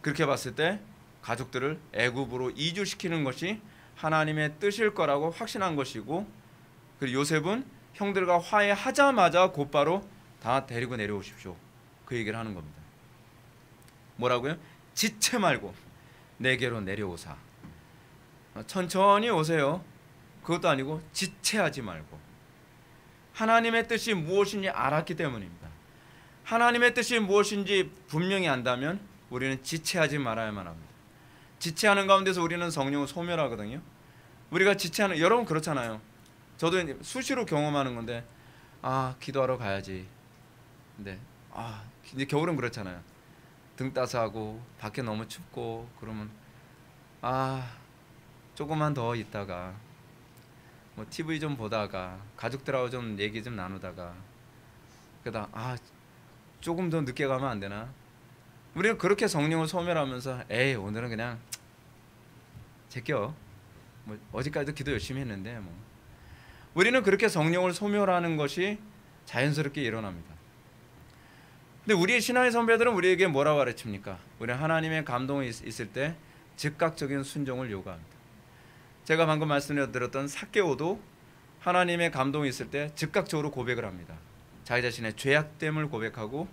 그렇게 봤을 때 가족들을 애굽으로 이주시키는 것이 하나님의 뜻일 거라고 확신한 것이고, 그리고 요셉은 형들과 화해하자마자 곧바로 다 데리고 내려오십시오, 그 얘기를 하는 겁니다. 뭐라고요? 지체 말고 내게로 내려오사. 천천히 오세요. 그것도 아니고 지체하지 말고. 하나님의 뜻이 무엇인지 알았기 때문입니다. 하나님의 뜻이 무엇인지 분명히 안다면 우리는 지체하지 말아야만 합니다. 지체하는 가운데서 우리는 성령을 소멸하거든요. 우리가 지체하는, 여러분 그렇잖아요. 저도 수시로 경험하는 건데, 기도하러 가야지. 근데 이제 겨울은 그렇잖아요. 등 따스하고 밖에 너무 춥고 그러면 조금만 더 있다가 뭐 TV 좀 보다가 가족들하고 좀 얘기 좀 나누다가 그러다 조금 더 늦게 가면 안 되나? 우리는 그렇게 성령을 소멸하면서 오늘은 그냥 제껴. 뭐 어제까지도 기도 열심히 했는데 뭐. 우리는 그렇게 성령을 소멸하는 것이 자연스럽게 일어납니다. 근데 우리의 신앙의 선배들은 우리에게 뭐라고 가르칩니까? 우리는 하나님의 감동이 있을 때 즉각적인 순종을 요구합니다. 제가 방금 말씀드렸던 삭개오도 하나님의 감동이 있을 때 즉각적으로 고백을 합니다. 자기 자신의 죄악됨을 고백하고,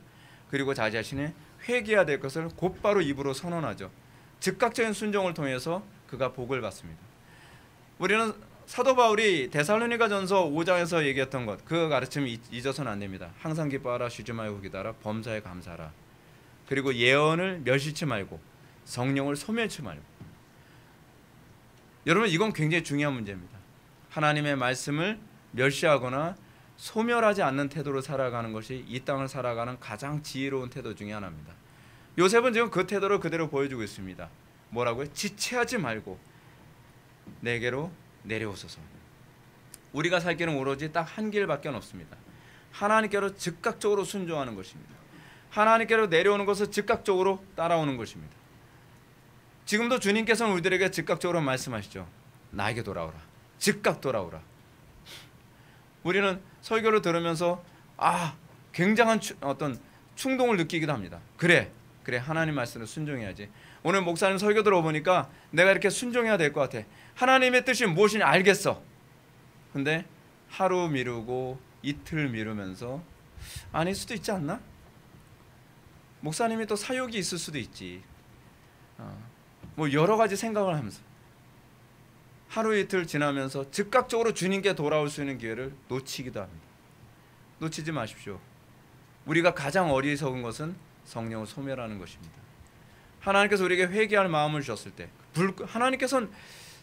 그리고 자기 자신의 회개해야 될 것을 곧바로 입으로 선언하죠. 즉각적인 순종을 통해서 그가 복을 받습니다. 우리는 사도 바울이 데살로니가전서 5장에서 얘기했던 것, 그 가르침 잊어서는 안 됩니다. 항상 기뻐하라, 쉬지 말고 기도하라, 범사에 감사하라. 그리고 예언을 멸시치 말고 성령을 소멸치 말고. 여러분 이건 굉장히 중요한 문제입니다. 하나님의 말씀을 멸시하거나 소멸하지 않는 태도로 살아가는 것이 이 땅을 살아가는 가장 지혜로운 태도 중에 하나입니다. 요셉은 지금 그 태도를 그대로 보여주고 있습니다. 뭐라고요? 지체하지 말고 내게로 내려오소서. 우리가 살 길은 오로지 딱 한 길밖에 없습니다. 하나님께로 즉각적으로 순종하는 것입니다. 하나님께로 내려오는 것을 즉각적으로 따라오는 것입니다. 지금도 주님께서는 우리들에게 즉각적으로 말씀하시죠. 나에게 돌아오라. 즉각 돌아오라. 우리는 설교를 들으면서 굉장한 어떤 충동을 느끼기도 합니다. 그래 하나님 말씀을 순종해야지. 오늘 목사님 설교 들어보니까 내가 이렇게 순종해야 될 것 같아. 하나님의 뜻이 무엇인지 알겠어. 근데 하루 미루고 이틀 미루면서 아닐 수도 있지 않나? 목사님이 또 사욕이 있을 수도 있지. 뭐 여러 가지 생각을 하면서 하루 이틀 지나면서 즉각적으로 주님께 돌아올 수 있는 기회를 놓치기도 합니다. 놓치지 마십시오. 우리가 가장 어리석은 것은 성령을 소멸하는 것입니다. 하나님께서 우리에게 회개할 마음을 주셨을 때 하나님께서는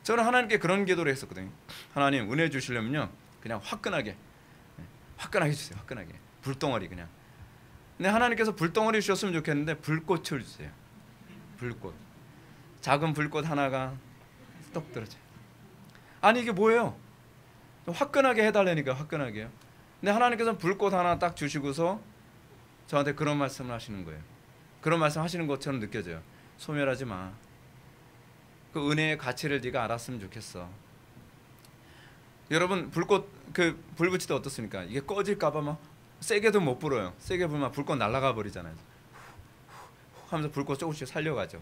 저는 하나님께 그런 기도를 했었거든요. 하나님 은혜 주시려면요 그냥 화끈하게 주세요. 화끈하게 불덩어리 그냥. 근데 하나님께서 불덩어리 주셨으면 좋겠는데 불꽃을 주세요. 불꽃. 작은 불꽃 하나가 떡 떨어져요. 아니 이게 뭐예요? 화끈하게 해달라니까 화끈하게요. 근데 하나님께서는 불꽃 하나 딱 주시고서 저한테 그런 말씀을 하시는 거예요. 그런 말씀 하시는 것처럼 느껴져요. 소멸하지 마. 그 은혜의 가치를 네가 알았으면 좋겠어. 여러분 불꽃 그 불 붙일 때 어떻습니까? 이게 꺼질까봐 막 세게도 못 불어요. 세게 불면 불꽃 날아가 버리잖아요. 하면서 불꽃 조금씩 살려가죠.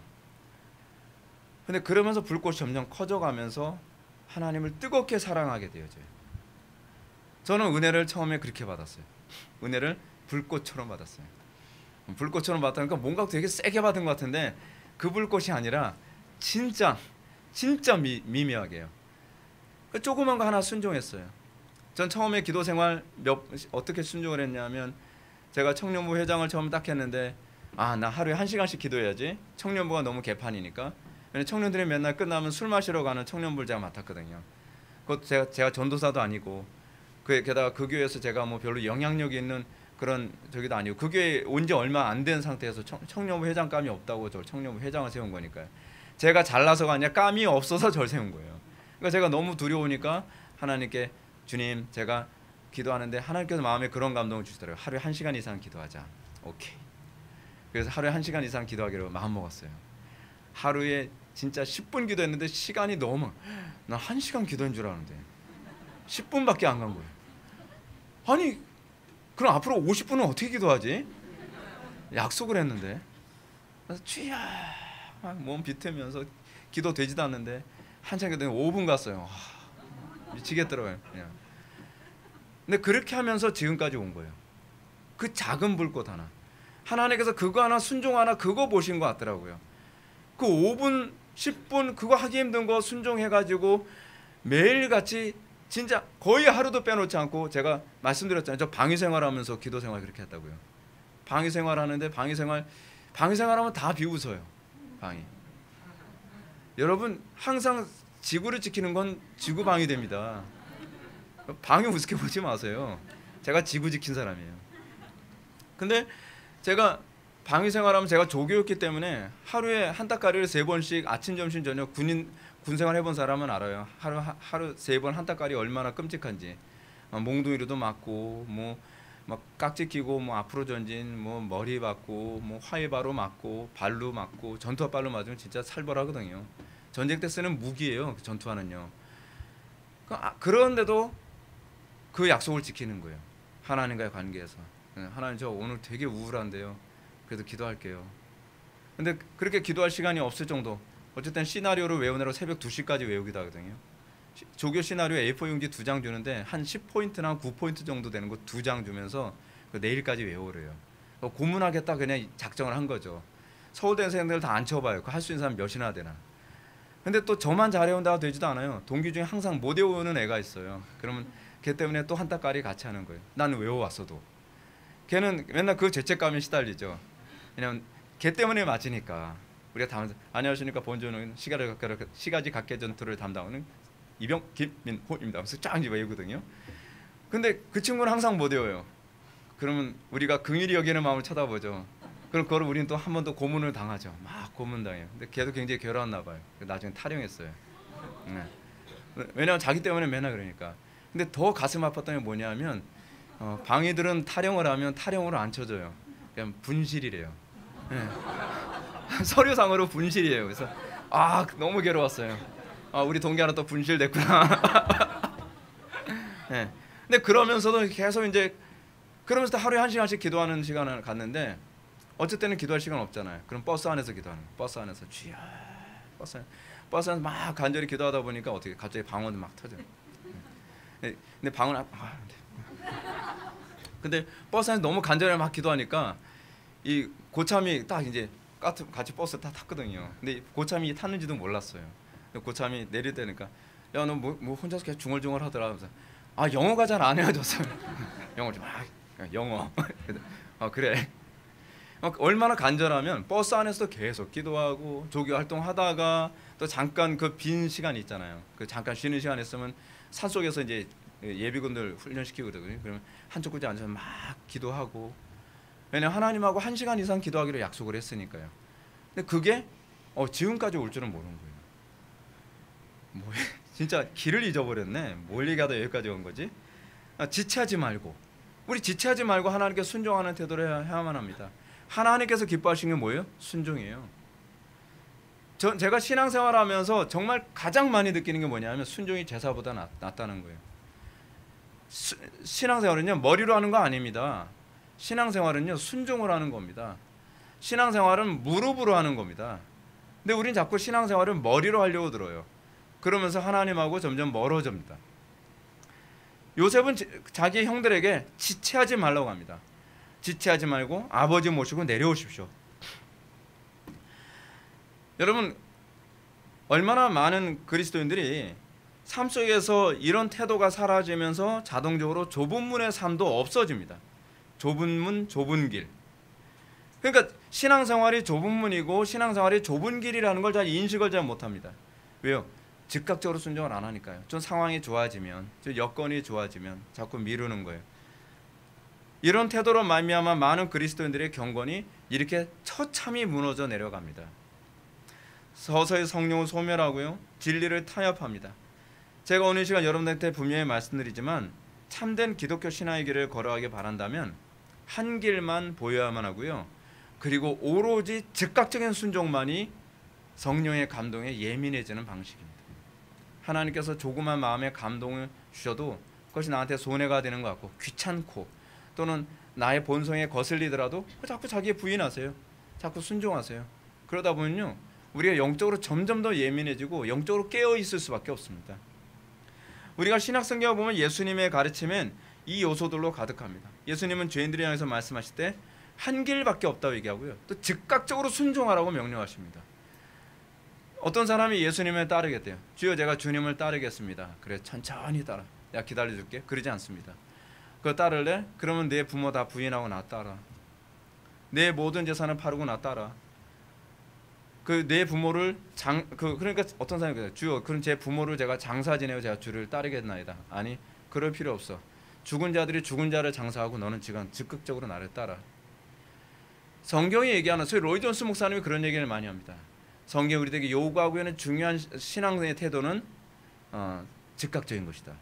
근데 그러면서 불꽃이 점점 커져가면서 하나님을 뜨겁게 사랑하게 되어져요. 저는 은혜를 처음에 그렇게 받았어요. 은혜를 불꽃처럼 받았어요. 불꽃처럼 받았다니까 뭔가 되게 세게 받은 것 같은데 그 불꽃이 아니라 진짜 미미하게요. 조그만 거 하나 순종했어요. 전 처음에 기도 생활 어떻게 순종을 했냐면 제가 청년부 회장을 처음 딱 했는데 나 하루에 1시간씩 기도해야지. 청년부가 너무 개판이니까. 청년들이 맨날 끝나면 술 마시러 가는 청년부를 제가 맡았거든요. 그것도 제가 전도사도 아니고 게다가 그 교회에서 제가 뭐 별로 영향력이 있는 그런 저기도 아니고 그 교회에 온 지 얼마 안 된 상태에서 청년부 회장감이 없다고 저 청년부 회장을 세운 거니까요. 제가 잘나서가 아니라 감이 없어서 저를 세운 거예요. 그러니까 제가 너무 두려우니까 하나님께 주님 제가 기도하는데 하나님께서 마음에 그런 감동을 주시더라고요. 하루에 1시간 이상 기도하자. 오케이. 그래서 하루에 1시간 이상 기도하기로 마음먹었어요. 하루에 진짜 10분 기도했는데 시간이 너무 나 1시간 기도한 줄 알았는데 10분밖에 안 간 거예요. 아니 그럼 앞으로 50분은 어떻게 기도하지? 약속을 했는데 그래서 주여 몸 비트면서 기도 되지도 않는데 한참 기도했는데 5분 갔어요. 미치겠더라고요. 그냥. 근데 그렇게 하면서 지금까지 온 거예요. 그 작은 불꽃 하나 하나님께서 그거 하나 순종 하나 그거 보신 것 같더라고요. 그 5분 10분 그거 하기 힘든 거 순종해가지고 매일같이 진짜 거의 하루도 빼놓지 않고 제가 말씀드렸잖아요. 저 방위 생활하면서 기도 생활 그렇게 했다고요. 방위 생활하는데 방위 생활하면 다 비웃어요. 방위. 여러분 항상 지구를 지키는 건 지구 방위됩니다. 방위 우습게 보지 마세요. 제가 지구 지킨 사람이에요. 근데 제가 방위 생활하면 제가 조교였기 때문에 하루에 한따까리를 3번씩 아침 점심 저녁 군 생활 해본 사람은 알아요. 하루 3번 한따까리 얼마나 끔찍한지. 몽둥이로도 맞고 막 깍지 끼고 앞으로 전진 머리 맞고 화이바로 맞고 발로 맞고 전투화발로 맞으면 진짜 살벌하거든요. 전쟁 때 쓰는 무기예요. 전투화는요. 그런데도 그 약속을 지키는 거예요. 하나님과의 관계에서. 하나님 저 오늘 되게 우울한데요. 그래도 기도할게요. 근데 그렇게 기도할 시간이 없을 정도. 어쨌든 시나리오를 외우느라 새벽 2시까지 외우기도 하거든요. 조교 시나리오 A4 용지 2장 주는데 한 10포인트나 9포인트 정도 되는 거 2장 주면서 내일까지 외우래요. 고문하겠다 그냥 작정을 한 거죠. 서울대생들 다 안 쳐봐요. 할 수 있는 사람 몇이나 되나. 근데 또 저만 잘해온다고 되지도 않아요. 동기 중에 항상 못 외우는 애가 있어요. 그러면 걔 때문에 또 한따까리 같이 하는 거예요. 나는 외워왔어도. 걔는 맨날 그 죄책감에 시달리죠. 왜냐면 걔 때문에 맞으니까. 우리가 다 안녕하십니까 본조는 시가지 각계 전투를 담당하는 이병 김민호입니다. 그래서 쫙 외우거든요. 근데 그 친구는 항상 못 외워요. 그러면 우리가 긍휼히 여기는 마음을 쳐다보죠. 그럼 그걸 우리는 또 한 번 더 고문을 당하죠. 막 고문당해요. 근데 걔도 굉장히 괴로웠나 봐요. 나중에 탈영했어요. 네. 왜냐면 자기 때문에 맨날 그러니까. 근데 더 가슴 아팠던 게 뭐냐면 방위들은 탈영을 하면 탈영으로 안 쳐져요. 그냥 분실이래요. 네. 서류상으로 분실이에요. 그래서 너무 괴로웠어요. 우리 동기 하나 또 분실됐구나. 네. 근데 그러면서도 계속 이제 그러면서 하루에 1시간씩 기도하는 시간을 갖는데 어쨌든 기도할 시간 없잖아요. 그럼 버스 안에서 기도하는 거예요. 버스 안에서 주여 버스 안에서 막 간절히 기도하다 보니까 어떻게 갑자기 방언도 막 터져요. 네. 근데 방언 근데 버스 안에서 너무 간절히 막 기도하니까 이 고참이 딱 이제 같이 버스 다 탔거든요. 근데 고참이 탔는지도 몰랐어요. 고참이 내릴 때니까 야, 너 뭐 혼자서 계속 중얼중얼 하더라. 그래서 아, 영어가 잘 안 헤어졌어요. 영어 좀 영어. 그래. 얼마나 간절하면 버스 안에서도 계속 기도하고 조교 활동하다가 또 잠깐 그 빈 시간 있잖아요. 그 잠깐 쉬는 시간 있으면 산속에서 이제 예비군들 훈련시키고 그러거든요. 그러면 한쪽 구제 앉아서 막 기도하고, 왜냐면 하나님하고 1시간 이상 기도하기로 약속을 했으니까요. 근데 그게 지금까지 올 줄은 모르는 거예요. 뭐 진짜 길을 잊어버렸네. 뭘 얘기하다 여기까지 온 거지? 지체하지 말고, 우리 지체하지 말고 하나님께 순종하는 태도를 해야만 합니다. 하나님께서 기뻐하시는 게 뭐예요? 순종이에요. 제가 신앙생활하면서 정말 가장 많이 느끼는 게 뭐냐면 순종이 제사보다 낫다는 거예요. 신앙생활은요, 머리로 하는 거 아닙니다. 신앙생활은요, 순종을 하는 겁니다. 신앙생활은 무릎으로 하는 겁니다. 근데 우린 자꾸 신앙생활을 머리로 하려고 들어요. 그러면서 하나님하고 점점 멀어집니다. 요셉은 자기 형들에게 지체하지 말라고 합니다. 지체하지 말고 아버지 모시고 내려오십시오. 여러분, 얼마나 많은 그리스도인들이 삶 속에서 이런 태도가 사라지면서 자동적으로 좁은 문의 삶도 없어집니다. 좁은 문, 좁은 길. 그러니까 신앙생활이 좁은 문이고 신앙생활이 좁은 길이라는 걸 잘 인식을 잘 못합니다. 왜요? 즉각적으로 순종을 안 하니까요. 좀 상황이 좋아지면, 좀 여건이 좋아지면 자꾸 미루는 거예요. 이런 태도로 말미암아 많은 그리스도인들의 경건이 이렇게 처참히 무너져 내려갑니다. 서서히 성령을 소멸하고요, 진리를 타협합니다. 제가 오늘 시간 여러분들한테 분명히 말씀드리지만 참된 기독교 신앙의 길을 걸어가길 바란다면 한 길만 보여야만 하고요, 그리고 오로지 즉각적인 순종만이 성령의 감동에 예민해지는 방식입니다. 하나님께서 조그만 마음의 감동을 주셔도 그것이 나한테 손해가 되는 것 같고 귀찮고 또는 나의 본성에 거슬리더라도 자꾸 자기의 부인하세요. 자꾸 순종하세요. 그러다 보면요, 우리가 영적으로 점점 더 예민해지고 영적으로 깨어 있을 수밖에 없습니다. 우리가 신약성경을 보면 예수님의 가르침은 이 요소들로 가득합니다. 예수님은 죄인들을 향해서 말씀하실 때 한 길밖에 없다고 얘기하고요, 또 즉각적으로 순종하라고 명령하십니다. 어떤 사람이 예수님을 따르겠대요. 주여, 제가 주님을 따르겠습니다. 그래, 천천히 따라. 내가 기다려줄게. 그러지 않습니다. 그거 따를래? 그러면 내 부모 다 부인하고 나 따라. 내 모든 재산을 팔고 나 따라. 내 부모를 그러니까 어떤 사람이 그래요. 주여, 그럼 제 부모를 제가 장사 지내고 제가 주를 따르겠나이다. 아니, 그럴 필요 없어. 죽은 자들이 죽은 자를 장사하고 너는 지금 적극적으로 나를 따라. 성경이 얘기하는, 소위 로이 존스 목사님이 그런 얘기를 많이 합니다. 성경이 우리에게 요구하고 있는 중요한 신앙의 태도는 즉각적인 것이다.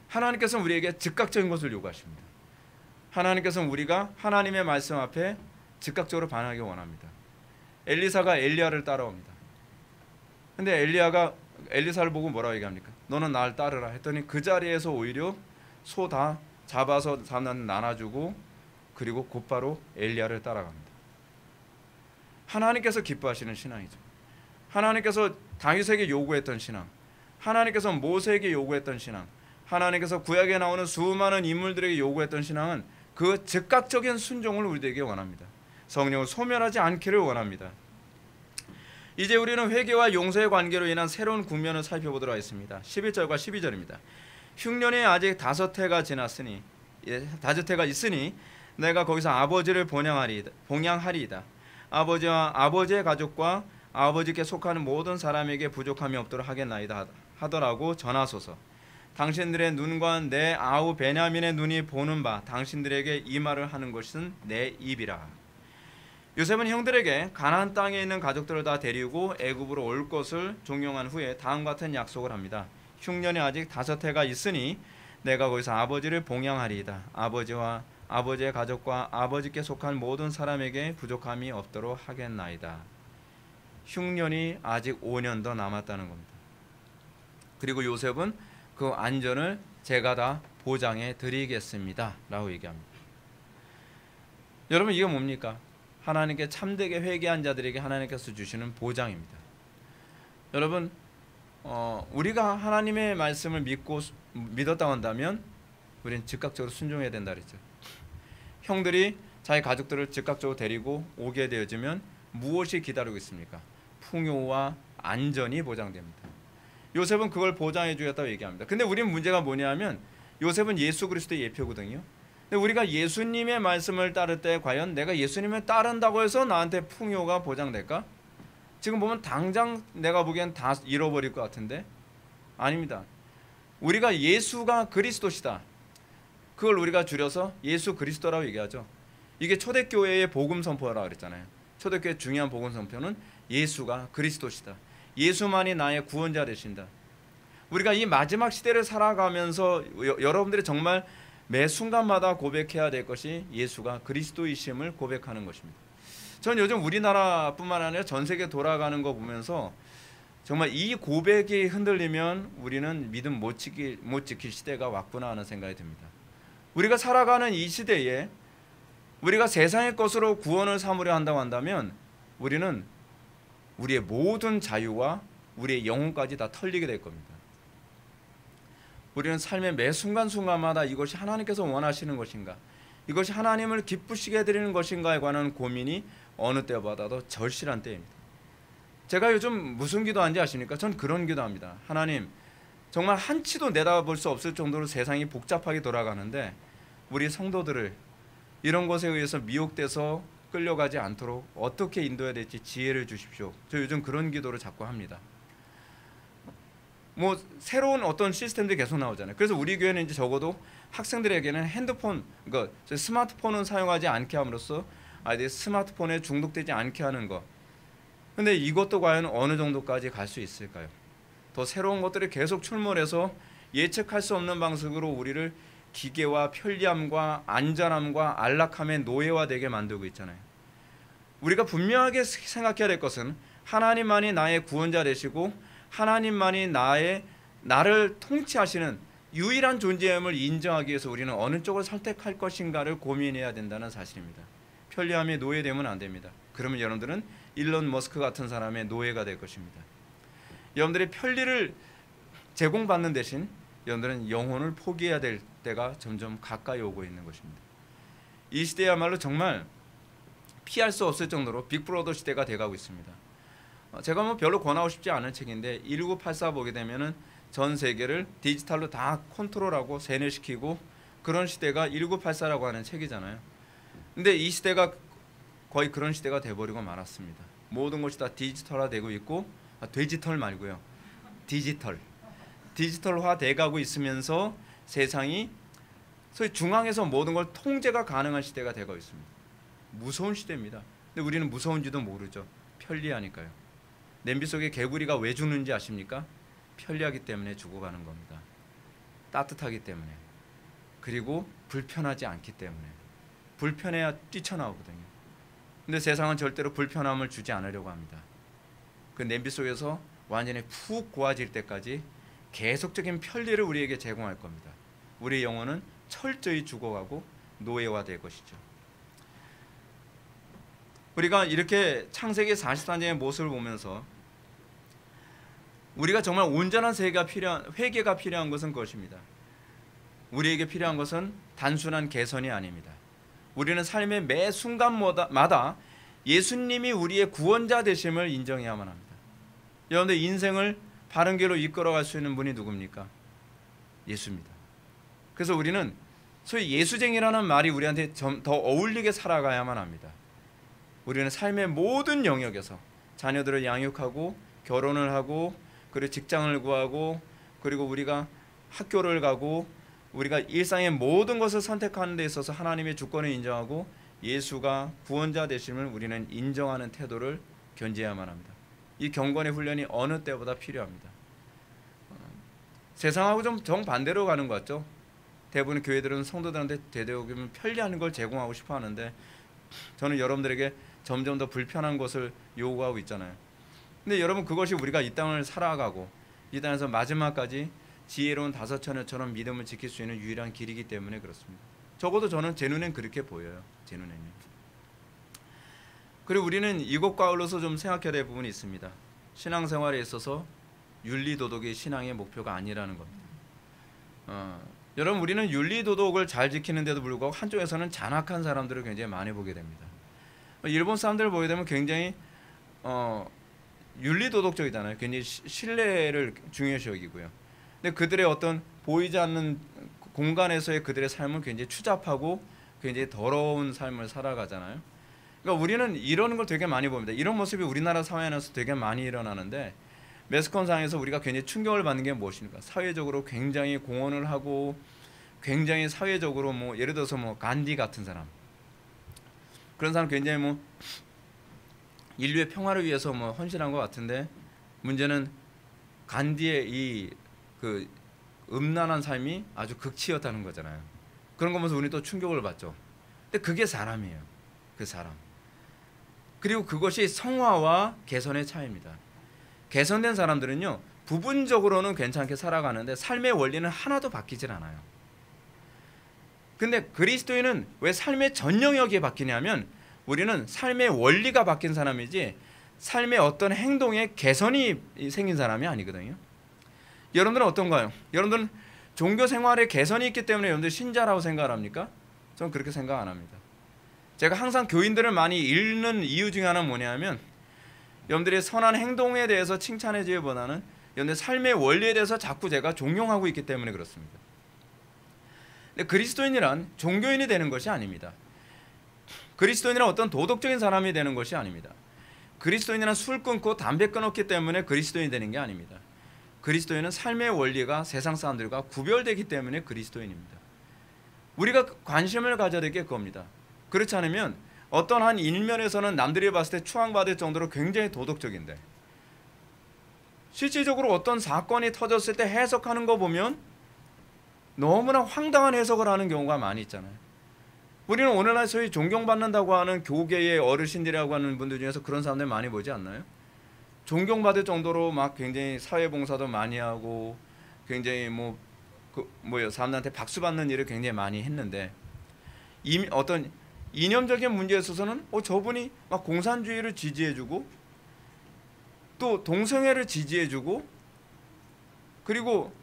하나님께서는 우리에게 즉각적인 것을 요구하십니다. 하나님께서는 우리가 하나님의 말씀 앞에 즉각적으로 반응하기 원합니다. 엘리사가 엘리야를 따라옵니다. 근데 엘리야가 엘리사를 보고 뭐라고 얘기합니까? 너는 나를 따르라 했더니 그 자리에서 오히려 소 다 잡아서 사람들한테 나눠주고 그리고 곧바로 엘리야를 따라갑니다. 하나님께서 기뻐하시는 신앙이죠. 하나님께서 다윗에게 요구했던 신앙, 하나님께서 모세에게 요구했던 신앙, 하나님께서 구약에 나오는 수많은 인물들에게 요구했던 신앙은 그 즉각적인 순종을 우리에게 원합니다. 성령을 소멸하지 않기를 원합니다. 이제 우리는 회개와 용서의 관계로 인한 새로운 국면을 살펴보도록 하겠습니다. 11절과 12절입니다. 흉년이 아직 5해가 지났으니, 5해가 있으니 내가 거기서 아버지를 봉양하리이다. 아버지와 아버지의 가족과 아버지께 속하는 모든 사람에게 부족함이 없도록 하겠나이다 하더라고 전하소서. 당신들의 눈과 내 아우 베냐민의 눈이 보는 바 당신들에게 이 말을 하는 것은 내 입이라. 요셉은 형들에게 가나안 땅에 있는 가족들을 다 데리고 애굽으로 올 것을 종용한 후에 다음과 같은 약속을 합니다. 흉년이 아직 5해가 있으니 내가 거기서 아버지를 봉양하리이다. 아버지와 아버지의 가족과 아버지께 속한 모든 사람에게 부족함이 없도록 하겠나이다. 흉년이 아직 5년 더 남았다는 겁니다. 그리고 요셉은 그 안전을 제가 다 보장해 드리겠습니다 라고 얘기합니다. 여러분, 이게 뭡니까? 하나님께 참되게 회개한 자들에게 하나님께서 주시는 보장입니다. 여러분, 우리가 하나님의 말씀을 믿었다고 한다면 우리는 즉각적으로 순종해야 된다 그랬죠. 형들이 자기 가족들을 즉각적으로 데리고 오게 되어지면 무엇이 기다리고 있습니까? 풍요와 안전이 보장됩니다. 요셉은 그걸 보장해 주겠다고 얘기합니다. 근데 우리는 문제가 뭐냐면 요셉은 예수 그리스도의 예표거든요. 근데 우리가 예수님의 말씀을 따를 때 과연 내가 예수님을 따른다고 해서 나한테 풍요가 보장될까? 지금 보면 당장 내가 보기엔 다 잃어버릴 것 같은데 아닙니다. 우리가 예수가 그리스도시다. 그걸 우리가 줄여서 예수 그리스도라고 얘기하죠. 이게 초대교회의 복음 선포라고 그랬잖아요. 초대교회의 중요한 복음 선포는 예수가 그리스도시다. 예수만이 나의 구원자 되신다. 우리가 이 마지막 시대를 살아가면서 여러분들이 정말 매 순간마다 고백해야 될 것이 예수가 그리스도이심을 고백하는 것입니다. 저는 요즘 우리나라뿐만 아니라 전 세계 돌아가는 거 보면서 정말 이 고백이 흔들리면 우리는 믿음 못 지킬 시대가 왔구나 하는 생각이 듭니다. 우리가 살아가는 이 시대에 우리가 세상의 것으로 구원을 삼으려 한다고 한다면 우리는 우리의 모든 자유와 우리의 영혼까지 다 털리게 될 겁니다. 우리는 삶의 매 순간순간마다 이것이 하나님께서 원하시는 것인가, 이것이 하나님을 기쁘시게 해드리는 것인가에 관한 고민이 어느 때보다도 절실한 때입니다. 제가 요즘 무슨 기도하는지 아십니까? 전 그런 기도합니다. 하나님, 정말 한치도 내다볼 수 없을 정도로 세상이 복잡하게 돌아가는데 우리 성도들을 이런 것에 의해서 미혹돼서 끌려가지 않도록 어떻게 인도해야 될지 지혜를 주십시오. 저 요즘 그런 기도를 자꾸 합니다. 뭐 새로운 어떤 시스템들이 계속 나오잖아요. 그래서 우리 교회는 이제 적어도 학생들에게는 핸드폰, 그러니까 스마트폰은 사용하지 않게 함으로써 아이들이 스마트폰에 중독되지 않게 하는 것. 근데 이것도 과연 어느 정도까지 갈 수 있을까요? 더 새로운 것들이 계속 출몰해서 예측할 수 없는 방식으로 우리를 기계와 편리함과 안전함과 안락함의 노예화되게 만들고 있잖아요. 우리가 분명하게 생각해야 될 것은 하나님만이 나의 구원자 되시고 하나님만이 나를 통치하시는 유일한 존재임을 인정하기 위해서 우리는 어느 쪽을 선택할 것인가를 고민해야 된다는 사실입니다. 편리함의 노예되면 안 됩니다. 그러면 여러분들은 일론 머스크 같은 사람의 노예가 될 것입니다. 여러분들이 편리를 제공받는 대신 여러분들은 영혼을 포기해야 될 때가 점점 가까이 오고 있는 것입니다. 이 시대야말로 정말 피할 수 없을 정도로 빅브로더 시대가 돼가고 있습니다. 제가 뭐 별로 권하고 싶지 않은 책인데 1984 보게 되면은 전 세계를 디지털로 다 컨트롤하고 세뇌시키고 그런 시대가 1984라고 하는 책이잖아요. 근데 이 시대가 거의 그런 시대가 돼버리고 말았습니다. 모든 것이 다 디지털화되고 있고, 디지털 말고요, 디지털화 돼가고 있으면서 세상이 소위 중앙에서 모든 걸 통제가 가능한 시대가 되고 있습니다. 무서운 시대입니다. 근데 우리는 무서운지도 모르죠. 편리하니까요. 냄비 속에 개구리가 왜 죽는지 아십니까? 편리하기 때문에 죽어가는 겁니다. 따뜻하기 때문에. 그리고 불편하지 않기 때문에. 불편해야 뛰쳐나오거든요. 근데 세상은 절대로 불편함을 주지 않으려고 합니다. 그 냄비 속에서 완전히 푹 고아질 때까지 계속적인 편리를 우리에게 제공할 겁니다. 우리의 영혼은 철저히 죽어가고 노예화될 것이죠. 우리가 이렇게 창세기 43장의 모습을 보면서 우리가 정말 온전한 회개가 필요한 것은 그것입니다. 우리에게 필요한 것은 단순한 개선이 아닙니다. 우리는 삶의 매 순간마다 예수님이 우리의 구원자 되심을 인정해야만 합니다. 여러분들 인생을 바른 길로 이끌어갈 수 있는 분이 누굽니까? 예수입니다. 그래서 우리는 소위 예수쟁이라는 말이 우리한테 더 어울리게 살아가야만 합니다. 우리는 삶의 모든 영역에서 자녀들을 양육하고 결혼을 하고 그리고 직장을 구하고 그리고 우리가 학교를 가고 우리가 일상의 모든 것을 선택하는 데 있어서 하나님의 주권을 인정하고 예수가 구원자 되심을 우리는 인정하는 태도를 견지해야만 합니다. 이 경건의 훈련이 어느 때보다 필요합니다. 세상하고 좀 정반대로 가는 것 같죠? 대부분 교회들은 성도들한테 되도록이면 편리한 걸 제공하고 싶어 하는데 저는 여러분들에게 점점 더 불편한 것을 요구하고 있잖아요. 근데 여러분 그것이 우리가 이 땅을 살아가고 이 땅에서 마지막까지 지혜로운 다섯 처녀처럼 믿음을 지킬 수 있는 유일한 길이기 때문에 그렇습니다. 적어도 저는 제 눈엔 그렇게 보여요. 제 눈에는. 그리고 우리는 이것과 아울러서 좀 생각해야 될 부분이 있습니다. 신앙생활에 있어서 윤리도덕이 신앙의 목표가 아니라는 겁니다. 여러분 우리는 윤리도덕을 잘 지키는데도 불구하고 한쪽에서는 잔악한 사람들을 굉장히 많이 보게 됩니다. 일본 사람들을 보게 되면 굉장히 윤리 도덕적이잖아요. 굉장히 신뢰를 중요시 여기고요. 근데 그들의 어떤 보이지 않는 공간에서의 그들의 삶은 굉장히 추잡하고 굉장히 더러운 삶을 살아가잖아요. 그러니까 우리는 이런 걸 되게 많이 봅니다. 이런 모습이 우리나라 사회 안에서 되게 많이 일어나는데 매스컴상에서 우리가 굉장히 충격을 받는 게 무엇입니까? 사회적으로 굉장히 공헌을 하고 굉장히 사회적으로 뭐 예를 들어서 뭐 간디 같은 사람, 그런 사람 굉장히 뭐 인류의 평화를 위해서 뭐 헌신한 것 같은데 문제는 간디의 이 그 음란한 삶이 아주 극치였다는 거잖아요. 그런 거 보면서 우리 또 충격을 받죠. 근데 그게 사람이에요. 그 사람. 그리고 그것이 성화와 개선의 차이입니다. 개선된 사람들은요, 부분적으로는 괜찮게 살아가는데 삶의 원리는 하나도 바뀌질 않아요. 근데 그리스도인은 왜 삶의 전 영역이 바뀌냐면 우리는 삶의 원리가 바뀐 사람이지 삶의 어떤 행동에 개선이 생긴 사람이 아니거든요. 여러분들은 어떤가요? 여러분들은 종교 생활에 개선이 있기 때문에 여러분들 신자라고 생각을 합니까? 저는 그렇게 생각 안 합니다. 제가 항상 교인들을 많이 읽는 이유 중에 하나는 뭐냐면 여러분들의 선한 행동에 대해서 칭찬해주기보다는 여러분들 삶의 원리에 대해서 자꾸 제가 종용하고 있기 때문에 그렇습니다. 근데 그리스도인이란 종교인이 되는 것이 아닙니다. 그리스도인이란 어떤 도덕적인 사람이 되는 것이 아닙니다. 그리스도인이란 술 끊고 담배 끊었기 때문에 그리스도인이 되는 게 아닙니다. 그리스도인은 삶의 원리가 세상 사람들과 구별되기 때문에 그리스도인입니다. 우리가 관심을 가져야 될 게 그겁니다. 그렇지 않으면 어떤 한 일면에서는 남들이 봤을 때 추앙받을 정도로 굉장히 도덕적인데 실질적으로 어떤 사건이 터졌을 때 해석하는 거 보면 너무나 황당한 해석을 하는 경우가 많이 있잖아요. 우리는 오늘날 소위 존경받는다고 하는 교계의 어르신들이라고 하는 분들 중에서 그런 사람들 많이 보지 않나요? 존경받을 정도로 막 굉장히 사회봉사도 많이 하고 굉장히 사람들한테 박수 받는 일을 굉장히 많이 했는데 어떤 이념적인 문제에 있어서는 저분이 막 공산주의를 지지해주고 또 동성애를 지지해주고 그리고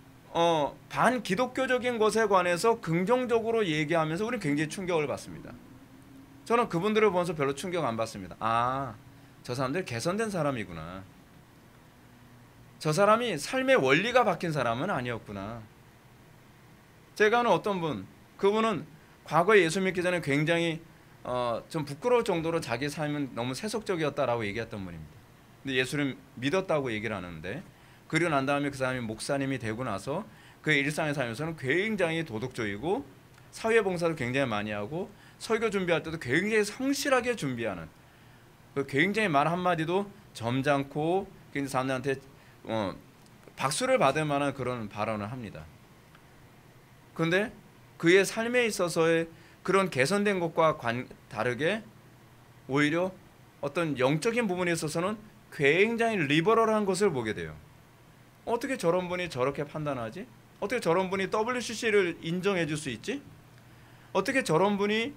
반기독교적인 것에 관해서 긍정적으로 얘기하면서 우리는 굉장히 충격을 받습니다. 저는 그분들을 보면서 별로 충격 안 받습니다. 아, 저 사람들 개선된 사람이구나. 저 사람이 삶의 원리가 바뀐 사람은 아니었구나. 제가 아는 어떤 분, 그분은 과거에 예수 믿기 전에 굉장히 좀 부끄러울 정도로 자기 삶은 너무 세속적이었다라고 얘기했던 분입니다. 근데 예수를 믿었다고 얘기를 하는데 그리고 난 다음에 그 사람이 목사님이 되고 나서 그의 일상에 살면서는 굉장히 도덕적이고 사회봉사도 굉장히 많이 하고 설교 준비할 때도 굉장히 성실하게 준비하는 굉장히 말 한마디도 점잖고 굉장히 사람들한테 박수를 받을 만한 그런 발언을 합니다. 그런데 그의 삶에 있어서의 그런 개선된 것과 다르게 오히려 어떤 영적인 부분에 있어서는 굉장히 리버럴한 것을 보게 돼요. 어떻게 저런 분이 저렇게 판단하지? 어떻게 저런 분이 WCC를 인정해 줄 수 있지? 어떻게 저런 분이